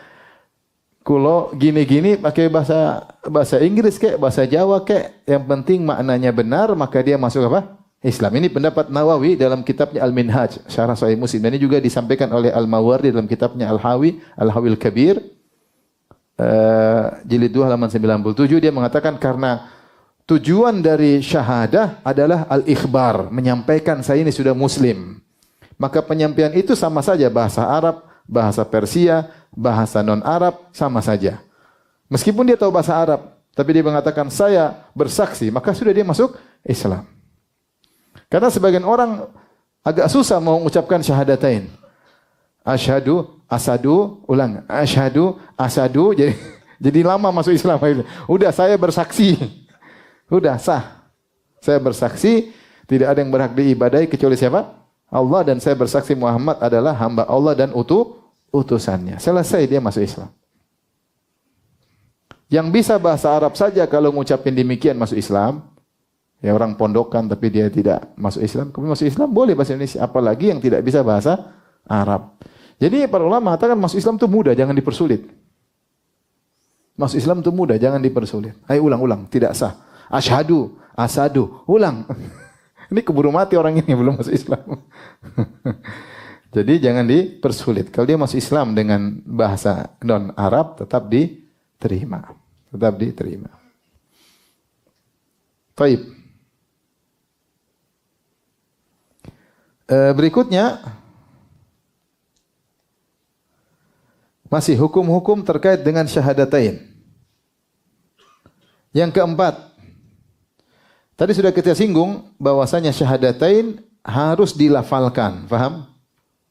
kulo gini-gini pakai bahasa Inggris kek, bahasa Jawa kek, yang penting maknanya benar, maka dia masuk apa? Islam. Ini pendapat Nawawi dalam kitabnya Al-Minhaj, Syarah Sahih Muslim. Dan ini juga disampaikan oleh Al-Mawardi dalam kitabnya Al-Hawi Al-Kabir. Jilid 2 halaman 97, dia mengatakan karena tujuan dari syahadah adalah al-ikhbar, menyampaikan saya ini sudah muslim. Maka penyampaian itu sama saja bahasa Arab, bahasa Persia, bahasa non-Arab, sama saja. Meskipun dia tahu bahasa Arab, tapi dia mengatakan saya bersaksi, maka sudah dia masuk Islam. Karena sebagian orang agak susah mau mengucapkan syahadatain. Asyhadu, asadu, ulang. Asyhadu, asadu, jadi lama masuk Islam. Udah saya bersaksi. Udah sah. Saya bersaksi tidak ada yang berhak diibadahi kecuali siapa? Allah, dan saya bersaksi Muhammad adalah hamba Allah dan utusannya. Selesai, dia masuk Islam. Yang bisa bahasa Arab saja kalau mengucapkan demikian masuk Islam. Ya orang pondokan tapi dia tidak masuk Islam. Kemudian masuk Islam boleh bahasa Indonesia. Apalagi yang tidak bisa bahasa Arab. Jadi para ulama mengatakan masuk Islam itu mudah, jangan dipersulit. Masuk Islam itu mudah, jangan dipersulit. Ayo ulang, tidak sah. Asyhadu, asadu, ulang. Ini keburu mati orang ini belum masuk Islam. Jadi jangan dipersulit. Kalau dia masuk Islam dengan bahasa non-Arab tetap diterima. Tetap diterima. Baik. Berikutnya masih hukum-hukum terkait dengan syahadatain. Yang keempat, tadi sudah kita singgung bahwasanya syahadatain harus dilafalkan, paham?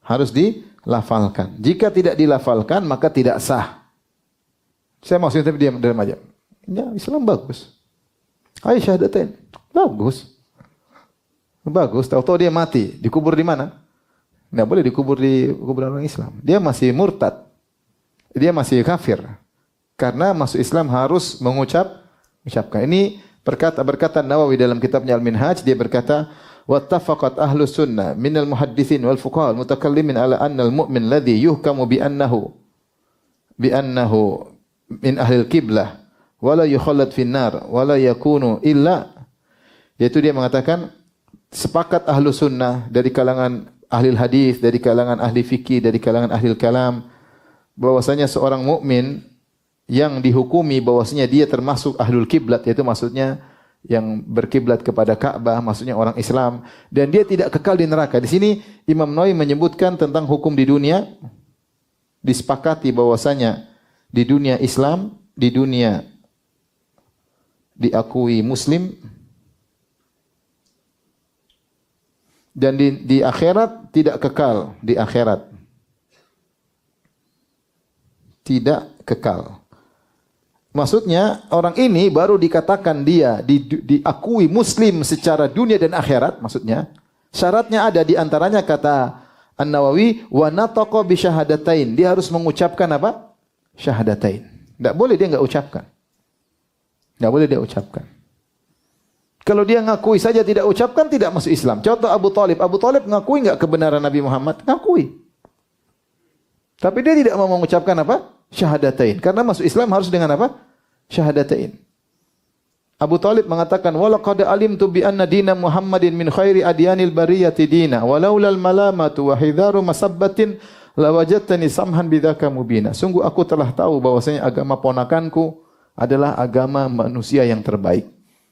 Harus dilafalkan. Jika tidak dilafalkan maka tidak sah. Saya maksudnya tapi diam aja. Ya, Islam bagus. Ayo syahadatain. Bagus. Bagus, tahu-tahu dia mati, dikubur di mana? Tidak boleh dikubur di kuburan orang Islam. Dia masih murtad. Dia masih kafir. Karena masuk Islam harus mengucapkan. Ini berkata Nawawi dalam kitabnya Al-Minhaj, dia berkata, "Wattafaqat ahlu sunnah minal muhaddithin wal fuqaha al-mutakallimin ala anna al-mu'min ladhi yuhkamu bi annahu min ahlil qiblah wa la yukhallad fin nar wa la yakunu illa." Yaitu dia mengatakan sepakat ahlu sunnah dari kalangan ahli hadis, dari kalangan ahli fikih, dari kalangan ahli kalam, bahwasanya seorang mukmin yang dihukumi bahwasanya dia termasuk ahlul kiblat, yaitu maksudnya yang berkiblat kepada Ka'bah, maksudnya orang Islam, dan dia tidak kekal di neraka. Di sini Imam Nawawi menyebutkan tentang hukum di dunia, disepakati bahwasanya di dunia Islam, di dunia diakui Muslim, dan di akhirat tidak kekal, di akhirat tidak kekal. Maksudnya orang ini baru dikatakan dia diakui Muslim secara dunia dan akhirat. Maksudnya syaratnya ada, di antaranya kata An-Nawawi, wa nataqa bi syahadatain. Dia harus mengucapkan apa? Syahadatain. Tidak boleh dia enggak ucapkan. Tidak boleh dia ucapkan. Kalau dia ngakui saja tidak ucapkan, tidak masuk Islam. Contoh Abu Talib. Abu Talib ngakui enggak kebenaran Nabi Muhammad? Ngakui. Tapi dia tidak mau mengucapkan apa? Syahadatain. Karena masuk Islam harus dengan apa? Syahadatain. Abu Talib mengatakan, "Walaqad alimtu bi anna dina Muhammadin min khairi adyanil bariyati dina, walaulal malamatu wa hidharu masabbatin lawajadtani samhan bidzaka mubina." Sungguh aku telah tahu bahwasanya agama ponakanku adalah agama manusia yang terbaik.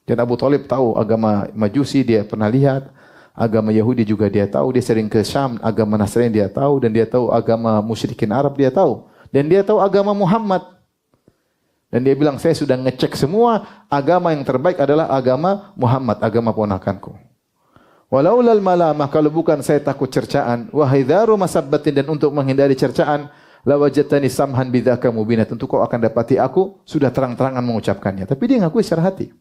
Dan Abu Thalib tahu agama Majusi, dia pernah lihat. Agama Yahudi juga dia tahu. Dia sering ke Syam, agama Nasrani dia tahu. Dan dia tahu agama musyrikin Arab dia tahu. Dan dia tahu agama Muhammad. Dan dia bilang, saya sudah ngecek semua, agama yang terbaik adalah agama Muhammad, agama ponakanku. Walaulal malamah, kalau bukan saya takut cercaan, wahidharu masabbatin, dan untuk menghindari cercaan, lawajatani samhan bidzaka mubina, tentu kau akan dapati aku sudah terang-terangan mengucapkannya. Tapi dia ngakui secara hati.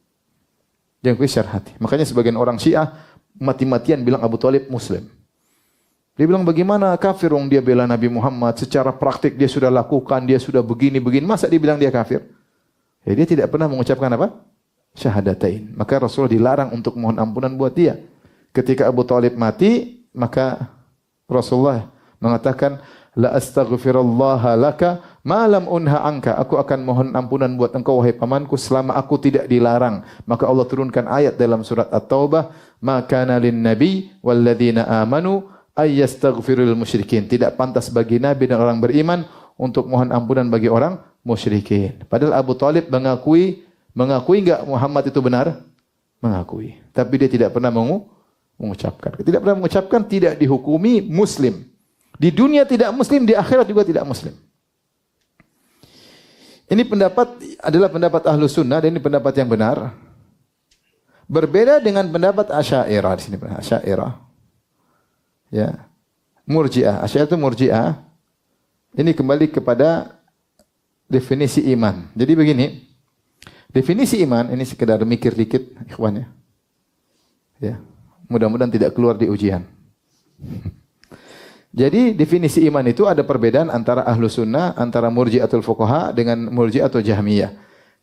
Dia ngakui secara hati. Makanya sebagian orang Syiah mati-matian bilang Abu Thalib Muslim. Dia bilang bagaimana kafir wong dia bela Nabi Muhammad, secara praktik dia sudah lakukan, dia sudah begini-begini, masa dia bilang dia kafir? Ya, dia tidak pernah mengucapkan apa? Syahadatain. Maka Rasulullah dilarang untuk mohon ampunan buat dia. Ketika Abu Thalib mati, maka Rasulullah mengatakan, la astaghfirullaha laka ma lam unha anka. Aku akan mohon ampunan buat engkau wahai pamanku selama aku tidak dilarang. Maka Allah turunkan ayat dalam surat At-Taubah, ma kana lin nabi wal ladzina amanu ay yastaghfirul musyrikin. Tidak pantas bagi nabi dan orang beriman untuk mohon ampunan bagi orang musyrikin. Padahal Abu Thalib mengakui enggak Muhammad itu benar? Mengakui. Tapi dia tidak pernah mengucapkan. Tidak pernah mengucapkan, tidak dihukumi muslim. Di dunia tidak muslim, di akhirat juga tidak muslim. Ini pendapat adalah pendapat Ahlus Sunnah dan ini pendapat yang benar. Berbeda dengan pendapat Asy'ariyah di sini, Asy'ariyah. Ya. Murji'ah, Asy'ariyah itu Murji'ah. Ini kembali kepada definisi iman. Jadi begini, definisi iman ini sekedar mikir dikit, ikhwan ya. Ya. Mudah-mudahan tidak keluar di ujian. Jadi definisi iman itu ada perbedaan antara Ahlus Sunnah, antara Murji'atul Fuqaha dengan Murji'atul Jahmiyah.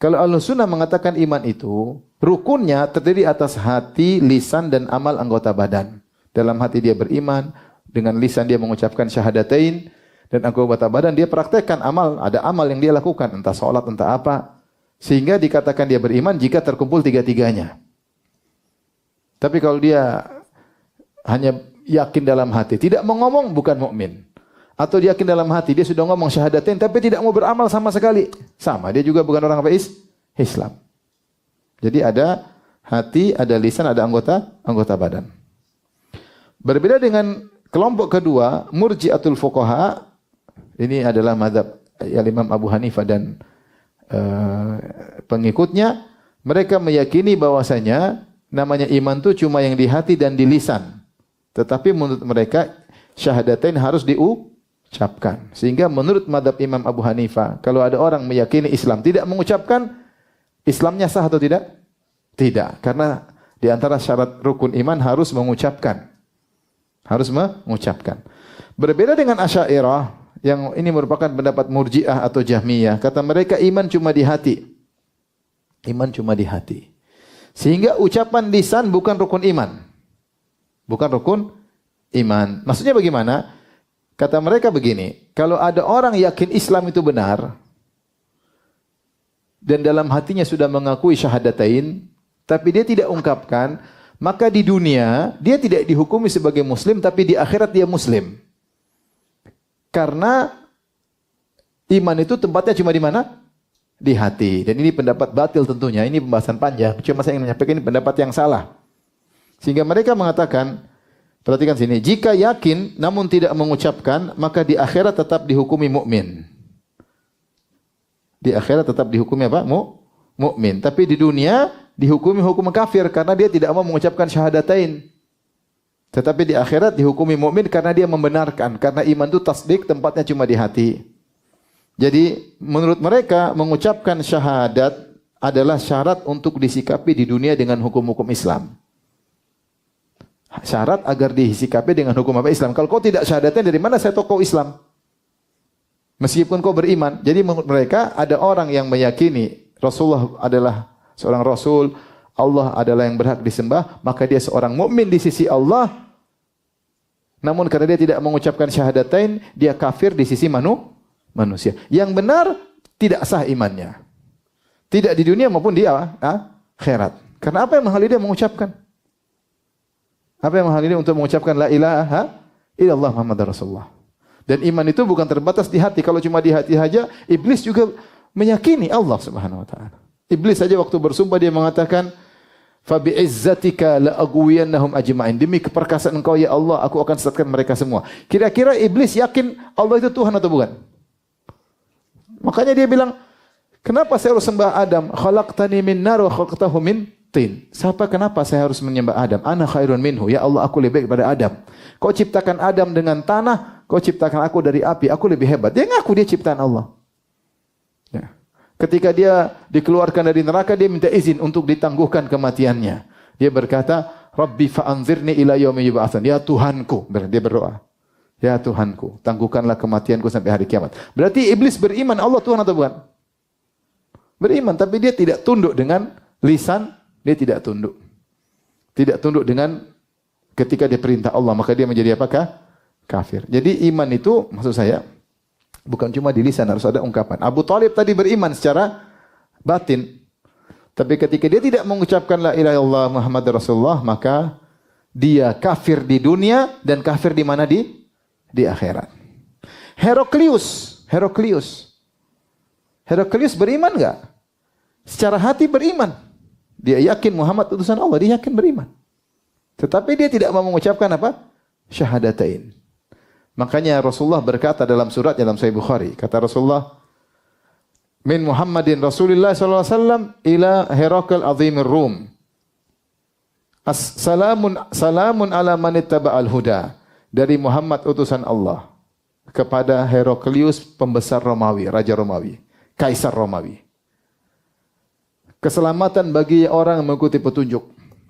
Kalau Ahlus Sunnah mengatakan iman itu rukunnya terdiri atas hati, lisan dan amal anggota badan. Dalam hati dia beriman, dengan lisan dia mengucapkan syahadatain, dan anggota badan dia praktekkan amal, ada amal yang dia lakukan, entah salat, entah apa. Sehingga dikatakan dia beriman jika terkumpul tiga-tiganya. Tapi kalau dia hanya yakin dalam hati, tidak mau ngomong, bukan mukmin. Atau dia yakin dalam hati, dia sudah ngomong syahadatain tapi tidak mau beramal sama sekali. Sama, dia juga bukan orang apa? Islam. Jadi ada hati, ada lisan, ada anggota badan. Berbeda dengan kelompok kedua, Murji'atul Fuqaha, ini adalah mazhab Imam Abu Hanifah dan pengikutnya. Mereka meyakini bahwasanya namanya iman itu cuma yang di hati dan di lisan. Tetapi menurut mereka syahadatain harus diucapkan. Sehingga menurut mazhab Imam Abu Hanifah, kalau ada orang meyakini Islam tidak mengucapkan, Islamnya sah atau tidak? Tidak. Karena di antara syarat rukun iman harus mengucapkan. Harus mengucapkan. Berbeda dengan Asy'ariyah, yang ini merupakan pendapat Murji'ah atau Jahmiyah. Kata mereka iman cuma di hati. Iman cuma di hati. Sehingga ucapan lisan bukan rukun iman. Bukan rukun iman. Maksudnya bagaimana? Kata mereka begini, kalau ada orang yakin Islam itu benar, dan dalam hatinya sudah mengakui syahadatain, tapi dia tidak ungkapkan, maka di dunia dia tidak dihukumi sebagai muslim, tapi di akhirat dia muslim. Karena iman itu tempatnya cuma di mana? Di hati. Dan ini pendapat batil tentunya, ini pembahasan panjang. Cuma saya ingin menyampaikan ini pendapat yang salah. Sehingga mereka mengatakan, perhatikan sini, jika yakin namun tidak mengucapkan, maka di akhirat tetap dihukumi mukmin. Di akhirat tetap dihukumi apa? Mukmin. Tapi di dunia dihukumi hukum kafir karena dia tidak mau mengucapkan syahadatain. Tetapi di akhirat dihukumi mukmin karena dia membenarkan. Karena iman itu tasdik, tempatnya cuma di hati. Jadi menurut mereka mengucapkan syahadat adalah syarat untuk disikapi di dunia dengan hukum-hukum Islam. Syarat agar disikapi dengan hukum apa Islam. Kalau kau tidak syahadatain, dari mana saya tahu kau Islam? Meskipun kau beriman. Jadi menurut mereka ada orang yang meyakini Rasulullah adalah seorang Rasul, Allah adalah yang berhak disembah, maka dia seorang mukmin di sisi Allah. Namun karena dia tidak mengucapkan syahadatain, dia kafir di sisi manusia. Yang benar tidak sah imannya. Tidak di dunia maupun di akhirat. Karena apa yang menghalangi dia mengucapkan? Apa yang menghalangi dia untuk mengucapkan la ilaha illallah Muhammadar Rasulullah? Dan iman itu bukan terbatas di hati. Kalau cuma di hati saja, iblis juga meyakini Allah Subhanahu wa taala. Iblis saja waktu bersumpah dia mengatakan, fa bi'izzatika la aghwiyannahum ajma'in. Demi keperkasaan Engkau ya Allah, aku akan sesatkan mereka semua. Kira-kira iblis yakin Allah itu Tuhan atau bukan? Makanya dia bilang, kenapa saya harus sembah Adam? Khalaqtani min nar wa khalaqtahu min tin. Kenapa saya harus menyembah Adam? Ana khairun minhu. Ya Allah, aku lebih baik daripada Adam. Kau ciptakan Adam dengan tanah, kau ciptakan aku dari api, aku lebih hebat. Dia ngaku dia ciptaan Allah. Ya. Ketika dia dikeluarkan dari neraka, dia minta izin untuk ditangguhkan kematiannya. Dia berkata, Rabbi fa'anzirni ila yaumi yub'atsun. Ya Tuhanku, dia berdoa. Ya Tuhanku, tangguhkanlah kematianku sampai hari kiamat. Berarti iblis beriman Allah Tuhan atau bukan? Beriman, tapi dia tidak tunduk dengan lisan, dia tidak tunduk. Tidak tunduk dengan ketika dia perintah Allah, maka dia menjadi apakah? Kafir. Jadi iman itu, maksud saya, bukan cuma di lisan, harus ada ungkapan. Abu Thalib tadi beriman secara batin. Tapi ketika dia tidak mengucapkan la ilaha illallah Muhammad Rasulullah, maka dia kafir di dunia dan kafir di mana? Di akhirat. Heraklius beriman enggak? Secara hati beriman. Dia yakin Muhammad utusan Allah, dia yakin beriman. Tetapi dia tidak mau mengucapkan apa? Syahadatain. Makanya Rasulullah berkata dalam surat dalam Sahih Bukhari, kata Rasulullah, min Muhammadin Rasulullah sallallahu alaihi wasallam ila Herakl azimir Rum. Salamun ala man ittaba'al huda. Dari Muhammad utusan Allah kepada Heraklius pembesar Romawi, raja Romawi, kaisar Romawi. Keselamatan bagi orang yang mengikuti petunjuk.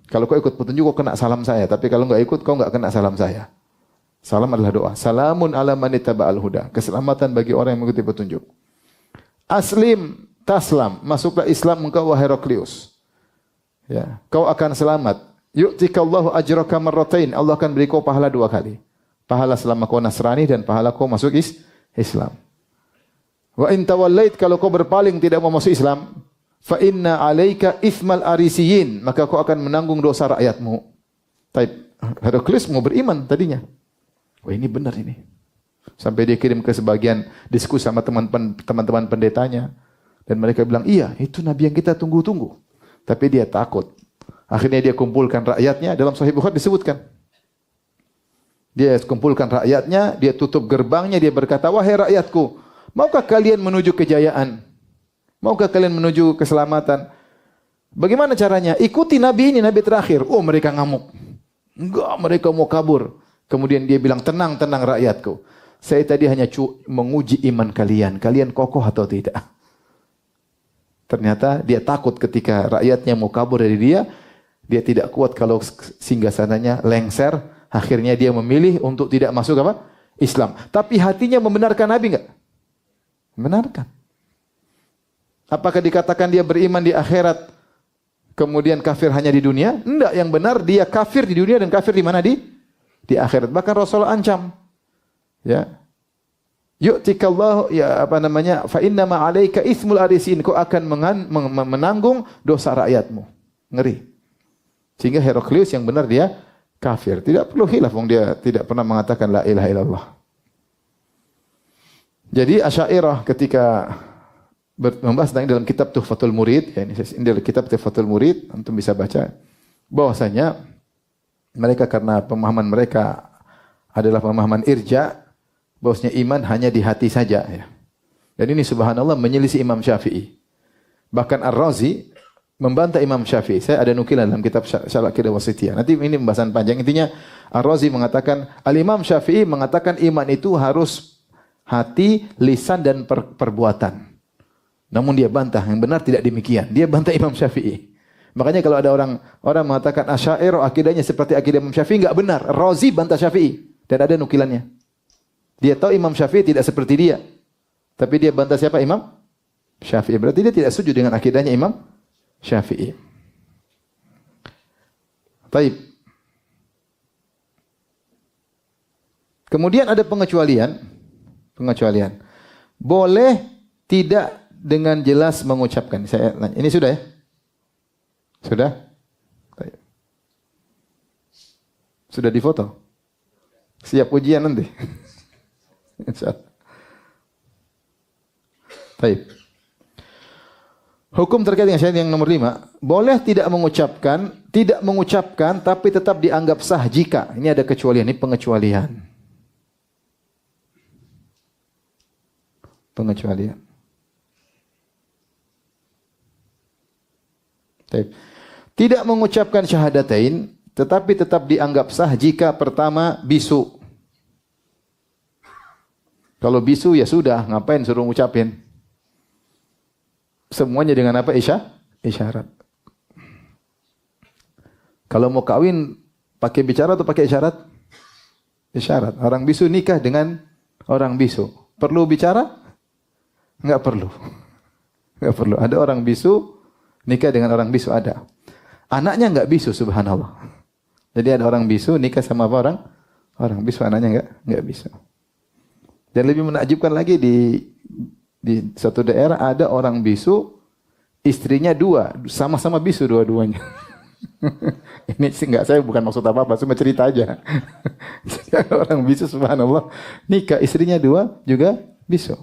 Kalau kau ikut petunjuk, kau kena salam saya. Tapi kalau enggak ikut, kau enggak kena salam saya. Salam adalah doa. Salamun ala man ittaba'al huda. Keselamatan bagi orang yang mengikuti petunjuk. Aslim taslam. Masuklah Islam engkau wahai Heraklius. Ya, kau akan selamat. Yu'tikallahu ajraka marratain. Allah akan beri kau pahala 2 kali. Pahala selama kau Nasrani dan pahala kau masuk Islam. Wa in tawallait, kalau kau berpaling tidak mau masuk Islam, fa inna 'alaika itsmal arisiyin, maka kau akan menanggung dosa rakyatmu. Taib. Heraklius mau beriman tadinya. Wah, ini benar ini. Sampai dia kirim ke sebagian diskusi sama teman-teman pendetanya. Dan mereka bilang, iya, itu Nabi yang kita tunggu-tunggu. Tapi dia takut. Akhirnya dia kumpulkan rakyatnya. Dalam Sahih Bukhari disebutkan. Dia kumpulkan rakyatnya, dia tutup gerbangnya, dia berkata, wahai rakyatku, maukah kalian menuju kejayaan? Maukah kalian menuju keselamatan? Bagaimana caranya? Ikuti Nabi ini, Nabi terakhir. Oh, mereka ngamuk. Enggak, mereka mau kabur. Kemudian dia bilang, tenang, tenang rakyatku. Saya tadi hanya menguji iman kalian. Kalian kokoh atau tidak? Ternyata dia takut ketika rakyatnya mau kabur dari dia. Dia tidak kuat kalau singgasananya lengser. Akhirnya dia memilih untuk tidak masuk apa? Islam. Tapi hatinya membenarkan Nabi enggak? Membenarkan. Apakah dikatakan dia beriman di akhirat, kemudian kafir hanya di dunia? Enggak, yang benar dia kafir di dunia dan kafir di mana? Di akhirat. Bahkan Rasulullah ancam. Ya. Yu'tikallahu fa inna ma 'alaika itsmul arisin, kau akan menanggung dosa rakyatmu. Ngeri. Sehingga Heraklius yang benar dia kafir. Tidak perlu khilaf, dia tidak pernah mengatakan la ilaha illallah. Jadi Asy'ariyah ketika membahas tentang dalam kitab Tuhfatul Murid, ya ini dalam kitab Tuhfatul Murid, antum bisa baca bahwasanya mereka karena pemahaman mereka adalah pemahaman irja, bahwasanya iman hanya di hati saja, ya. Dan ini subhanallah menyelisih Imam Syafi'i. Bahkan Ar-Razi membantah Imam Syafi'i. Saya ada nukilan dalam kitab Syarh Aqidah Wasithiyah. Nanti ini pembahasan panjang. Intinya Ar-Razi mengatakan, Al-Imam Syafi'i mengatakan iman itu harus hati, lisan dan perbuatan. Namun dia bantah, yang benar tidak demikian. Dia bantah Imam Syafi'i. Makanya kalau ada orang mengatakan Asy'ariyah akidahnya seperti akidah Imam Syafi'i, enggak benar. Razi bantah Syafi'i dan ada nukilannya. Dia tahu Imam Syafi'i tidak seperti dia. Tapi dia bantah siapa? Imam Syafi'i. Berarti dia tidak setuju dengan akidahnya Imam Syafi'i. Taib. Kemudian ada pengecualian. Boleh tidak dengan jelas mengucapkan. Saya tanya. Ini sudah ya? Sudah? Taib. Sudah difoto? Siap ujian nanti. Insyaallah. Taib. Hukum terkait dengan syahadat yang nomor 5, boleh tidak mengucapkan tapi tetap dianggap sah jika, ini ada kecualian, ini pengecualian. Pengecualian. Tidak mengucapkan syahadatain tetapi tetap dianggap sah jika pertama bisu. Kalau bisu ya sudah, ngapain suruh ngucapin? Semuanya dengan apa? Isyarat. Kalau mau kawin pakai bicara atau pakai isyarat? Isyarat. Orang bisu nikah dengan orang bisu. Perlu bicara? Enggak perlu. Enggak perlu. Ada orang bisu nikah dengan orang bisu, ada. Anaknya enggak bisu, subhanallah. Jadi ada orang bisu nikah sama apa orang? Orang bisu, anaknya enggak bisu. Dan lebih menakjubkan lagi di satu daerah ada orang bisu, istrinya 2, sama-sama bisu dua-duanya. Ini sih enggak, saya bukan maksud apa-apa, cuma cerita aja. Orang bisu subhanallah, nikah istrinya 2 juga bisu.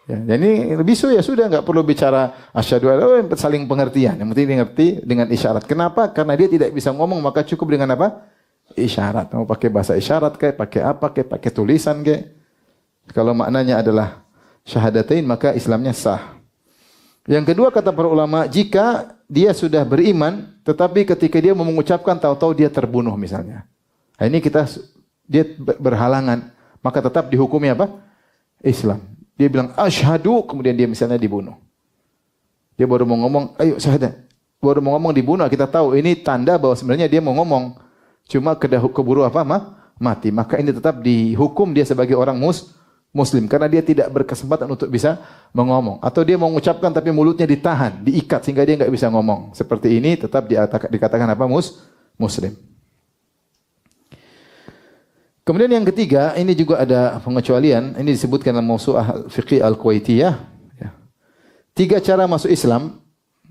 Ya, jadi bisu ya sudah, enggak perlu bicara asyhadu alla saling pengertian. Yang penting ngerti dengan isyarat. Kenapa? Karena dia tidak bisa ngomong, maka cukup dengan apa? Isyarat. Mau pakai bahasa isyarat kayak pakai apa kayak pakai tulisan kayak. Kalau maknanya adalah syahadatain maka Islamnya sah. Yang kedua kata para ulama, jika dia sudah beriman tetapi ketika dia mau mengucapkan tahu-tahu dia terbunuh misalnya. Nah, ini dia berhalangan, maka tetap dihukumi apa? Islam. Dia bilang asyhadu, kemudian dia misalnya dibunuh. Dia baru mau ngomong, ayo syahadat. Baru mau ngomong dibunuh, kita tahu ini tanda bahwa sebenarnya dia mau ngomong. Cuma keburu apa? Mati. Maka ini tetap dihukum dia sebagai orang Muslim karena dia tidak berkesempatan untuk bisa mengomong, atau dia mau mengucapkan tapi mulutnya ditahan, diikat sehingga dia enggak bisa ngomong. Seperti ini tetap dikatakan apa? Muslim. Kemudian yang ketiga, ini juga ada pengecualian, ini disebutkan dalam Mawsu'ah Fiqih Al-Kuwaitiyah. 3 cara masuk Islam.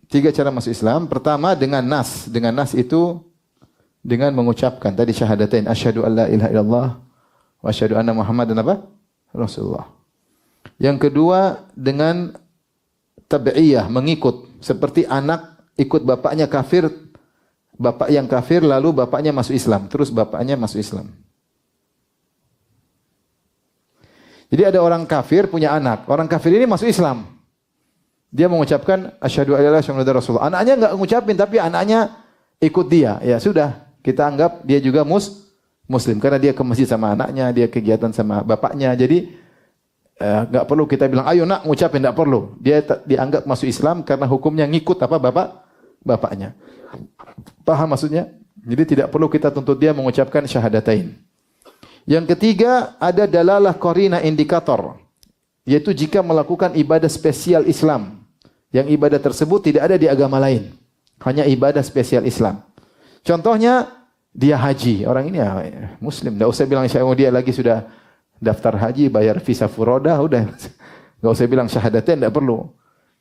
3 cara masuk Islam. Pertama dengan nas. Dengan nas itu dengan mengucapkan tadi syahadatain, asyhadu alla ilaha illallah wa asyhadu anna Muhammadan apa? Rasulullah. Yang kedua dengan tabi'iyah, mengikut. Seperti anak ikut bapaknya kafir, bapak yang kafir lalu bapaknya masuk Islam, terus bapaknya masuk Islam. Jadi ada orang kafir punya anak, orang kafir ini masuk Islam. Dia mengucapkan asyhadu alla ilaha illallah Rasulullah. Anaknya enggak mengucapin tapi anaknya ikut dia. Ya sudah, kita anggap dia juga Muslim karena dia ke masjid sama anaknya, dia kegiatan sama bapaknya. Jadi enggak perlu kita bilang ayo nak ngucapin, enggak perlu. Dia dianggap masuk Islam karena hukumnya ngikut apa bapaknya. Paham maksudnya? Jadi tidak perlu kita tuntut dia mengucapkan syahadatain. Yang ketiga ada dalalah qarina indikator, yaitu jika melakukan ibadah spesial Islam yang ibadah tersebut tidak ada di agama lain, hanya ibadah spesial Islam. Contohnya dia haji, orang ini ya Muslim, enggak usah bilang dia lagi sudah daftar haji, bayar visa furoda, udah. Enggak usah bilang syahadatain, enggak perlu.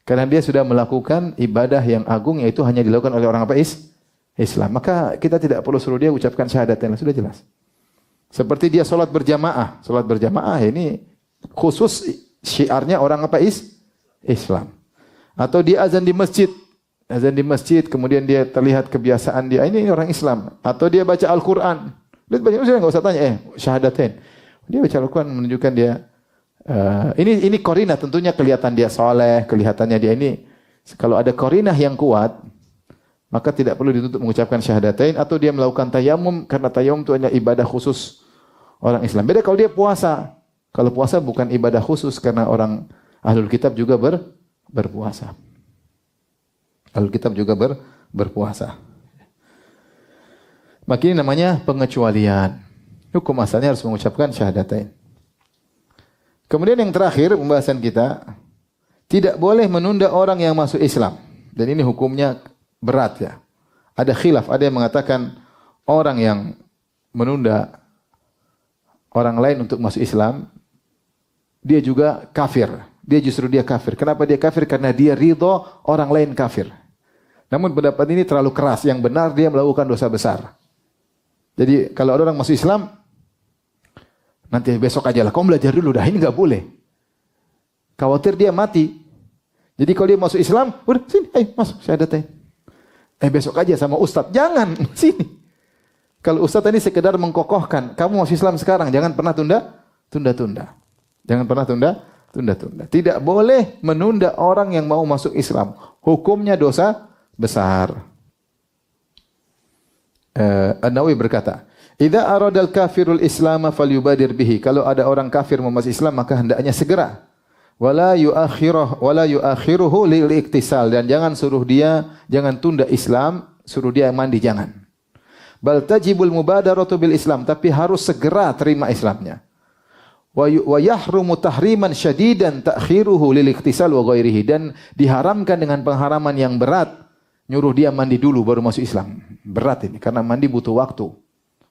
Karena dia sudah melakukan ibadah yang agung, yaitu hanya dilakukan oleh orang apa? Islam. Maka kita tidak perlu suruh dia ucapkan syahadatain, sudah jelas. Seperti dia salat berjamaah. Salat berjamaah ini khusus syiarnya orang apa? Islam. Atau dia azan di masjid. Azan di masjid, kemudian dia terlihat kebiasaan dia, ini orang Islam. Atau dia baca Al-Quran. Lihat baca Al-Quran, enggak usah tanya, syahadatain. Dia baca Al-Quran menunjukkan dia, ini korina, tentunya kelihatan dia soleh, kelihatannya dia ini, kalau ada korinah yang kuat, maka tidak perlu dituntut mengucapkan syahadatain, atau dia melakukan tayamum, karena tayamum itu hanya ibadah khusus orang Islam. Beda kalau dia puasa. Kalau puasa bukan ibadah khusus, karena orang Ahlul Kitab juga berpuasa. Ahlul Kitab juga berpuasa. Maka ini namanya pengecualian. Hukum asalnya harus mengucapkan syahadatain. Kemudian yang terakhir pembahasan kita, tidak boleh menunda orang yang masuk Islam. Dan ini hukumnya berat ya. Ada khilaf, ada yang mengatakan orang yang menunda orang lain untuk masuk Islam, dia juga kafir. Dia kafir. Kenapa dia kafir? Karena dia ridho orang lain kafir. Namun pendapat ini terlalu keras. Yang benar dia melakukan dosa besar. Jadi kalau ada orang masuk Islam, nanti besok aja lah. Kau belajar dulu dah, ini enggak boleh. Khawatir dia mati. Jadi kalau dia masuk Islam, udah sini, ayo masuk syahadatain. Besok aja sama Ustadz. Jangan, sini. Kalau Ustadz ini sekedar mengkokohkan, kamu masuk Islam sekarang, jangan pernah tunda-tunda. Jangan pernah tunda-tunda. Tidak boleh menunda orang yang mau masuk Islam. Hukumnya dosa besar. An-Nawawi berkata, "Idza aradal kafirul Islam falyubadir bihi." Kalau ada orang kafir mau masuk Islam, maka hendaknya segera. Wala yuakhiruhu lil iktisal, dan jangan suruh dia, jangan tunda Islam, suruh dia mandi, jangan. Bal tajibul mubadaratu bil Islam, tapi harus segera terima Islamnya. Wa yahrumu tahriman syadidan ta'khiruhu lil iktisal wa ghairihi, dan diharamkan dengan pengharaman yang berat, nyuruh dia mandi dulu baru masuk Islam. Berat ini karena mandi butuh waktu.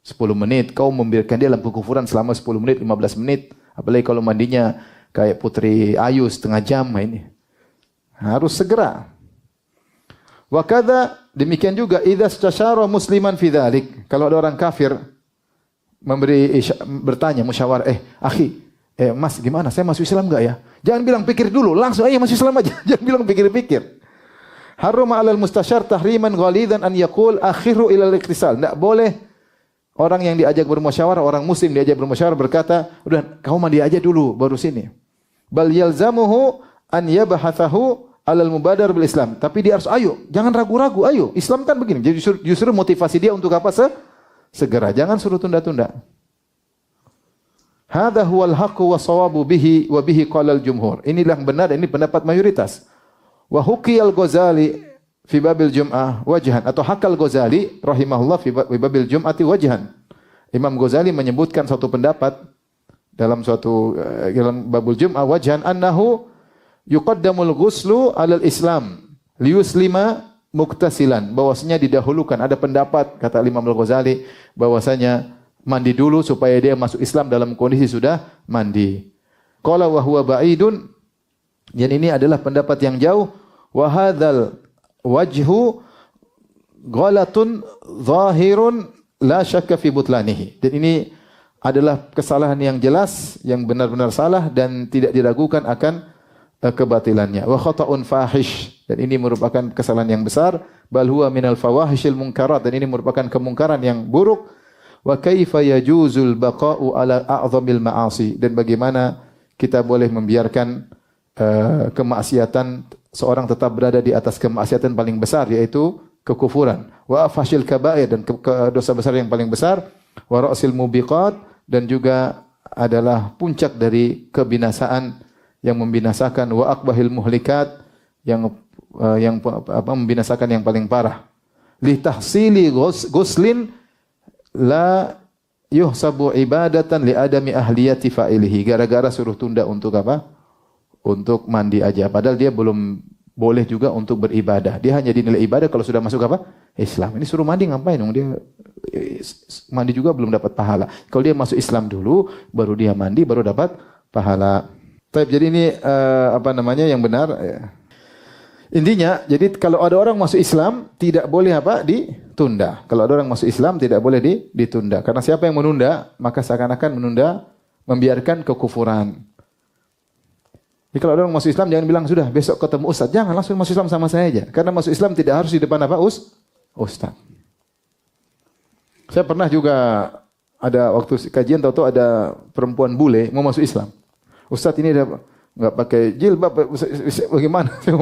10 menit, kau membiarkan dia dalam kekufuran selama 10 menit, 15 menit, apalagi kalau mandinya kayak Putri Ayu setengah jam ini. Harus segera. Wa kadza, demikian juga idza istasyara musliman fi dzalik. Kalau ada orang kafir bertanya musyawarah, akhi, Mas gimana? Saya masuk Islam enggak ya? Jangan bilang pikir dulu, langsung ayo masuk Islam aja. Jangan bilang pikir-pikir. Haruma 'alal mustasyar tahriman ghalidan an yaqul akhiru ila al-iktisal. Enggak boleh orang yang diajak bermusyawarah, orang muslim diajak bermusyawarah berkata, udah kamu mandi aja dulu baru sini. Bal yalzamuhu an yabhathahu 'alal mubadar bil Islam. Tapi dia harus ayo, jangan ragu-ragu, ayo. Islam kan begini. Jadi justru motivasi dia untuk apa? Segera, jangan suruh tunda-tunda. Hadza huwal haqqu wa shawabu bihi wa bihi qala al-jumhur. Inilah yang benar, ini pendapat mayoritas. Wa huqiyal Ghazali fi babil Jum'ah wajhan, atau hakal Ghazali rahimahullah fi babil Jum'ati wajhan. Imam Ghazali menyebutkan suatu pendapat dalam babul Jum'ah wajhan annahu yuqaddamul ghuslu 'alal Islam liyuslima muktasilan, bahwasanya didahulukan, ada pendapat kata Imam Al-Ghazali bahwasanya mandi dulu supaya dia masuk Islam dalam kondisi sudah mandi. Qala wa huwa ba'idun, dan ini adalah pendapat yang jauh. Wa hadzal wajhu ghalatun zahirun la syakka fi butlanihi. Dan ini adalah kesalahan yang jelas, yang benar-benar salah dan tidak diragukan akan kebatilannya. Wa khata'un fahish, dan ini merupakan kesalahan yang besar. Bal huwa minal fawahishil munkarat, dan ini merupakan kemungkaran yang buruk. Wa kaifa yajuzul baqa'u ala a'zamil ma'asi, dan bagaimana kita boleh membiarkan kemaksiatan, seorang tetap berada di atas kemaksiatan paling besar, yaitu kekufuran. Wa afhashil kaba'ir, dan dosa besar yang paling besar. Wa ra'sil mubiqat, dan juga adalah puncak dari kebinasaan yang membinasakan. Wa akbahil muhlikat, yang membinasakan yang paling parah. Li tahsili ghuslin la yuhsabu ibadatan li adami ahliyati fa'ilihi. Gara-gara suruh tunda untuk apa? Untuk mandi aja. Padahal dia belum boleh juga untuk beribadah. Dia hanya dinilai ibadah kalau sudah masuk apa? Islam. Ini suruh mandi ngapain dong? Dia mandi juga belum dapat pahala. Kalau dia masuk Islam dulu, baru dia mandi, baru dapat pahala. Jadi ini yang benar. Intinya, jadi kalau ada orang masuk Islam tidak boleh ditunda. Kalau ada orang masuk Islam tidak boleh ditunda. Karena siapa yang menunda, maka seakan-akan menunda, membiarkan kekufuran. Jadi kalau ada orang masuk Islam jangan bilang sudah besok ketemu Ustaz. Jangan, langsung masuk Islam sama saya aja. Karena masuk Islam tidak harus di depan Ustaz. Saya pernah juga ada waktu kajian, tahu-tahu ada perempuan bule mau masuk Islam. Ustaz ini enggak pakai jilbab, bagaimana? Saya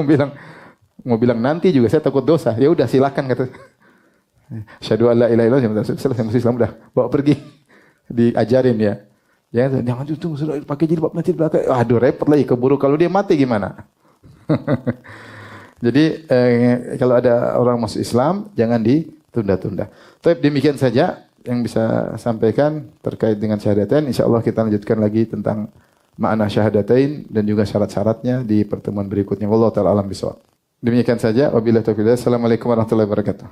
mau bilang nanti juga, saya takut dosa. Ya udah silakan kata. Asyhadu alla ilaha illallah, saya masuk Islam udah, bawa pergi. Diajarin ya. Jangan tuh sudah pakai jilbab nanti pakai. Aduh repot lagi, keburu kalau dia mati gimana? Jadi kalau ada orang masuk Islam jangan ditunda-tunda. Tapi demikian saja yang bisa sampaikan terkait dengan syahadatain. Insyaallah kita lanjutkan lagi tentang makna syahadatain dan juga syarat-syaratnya di pertemuan berikutnya. Wallahu taala alam bisawab. Demikian saja. Wabillahi taufiq. Assalamualaikum warahmatullahi wabarakatuh.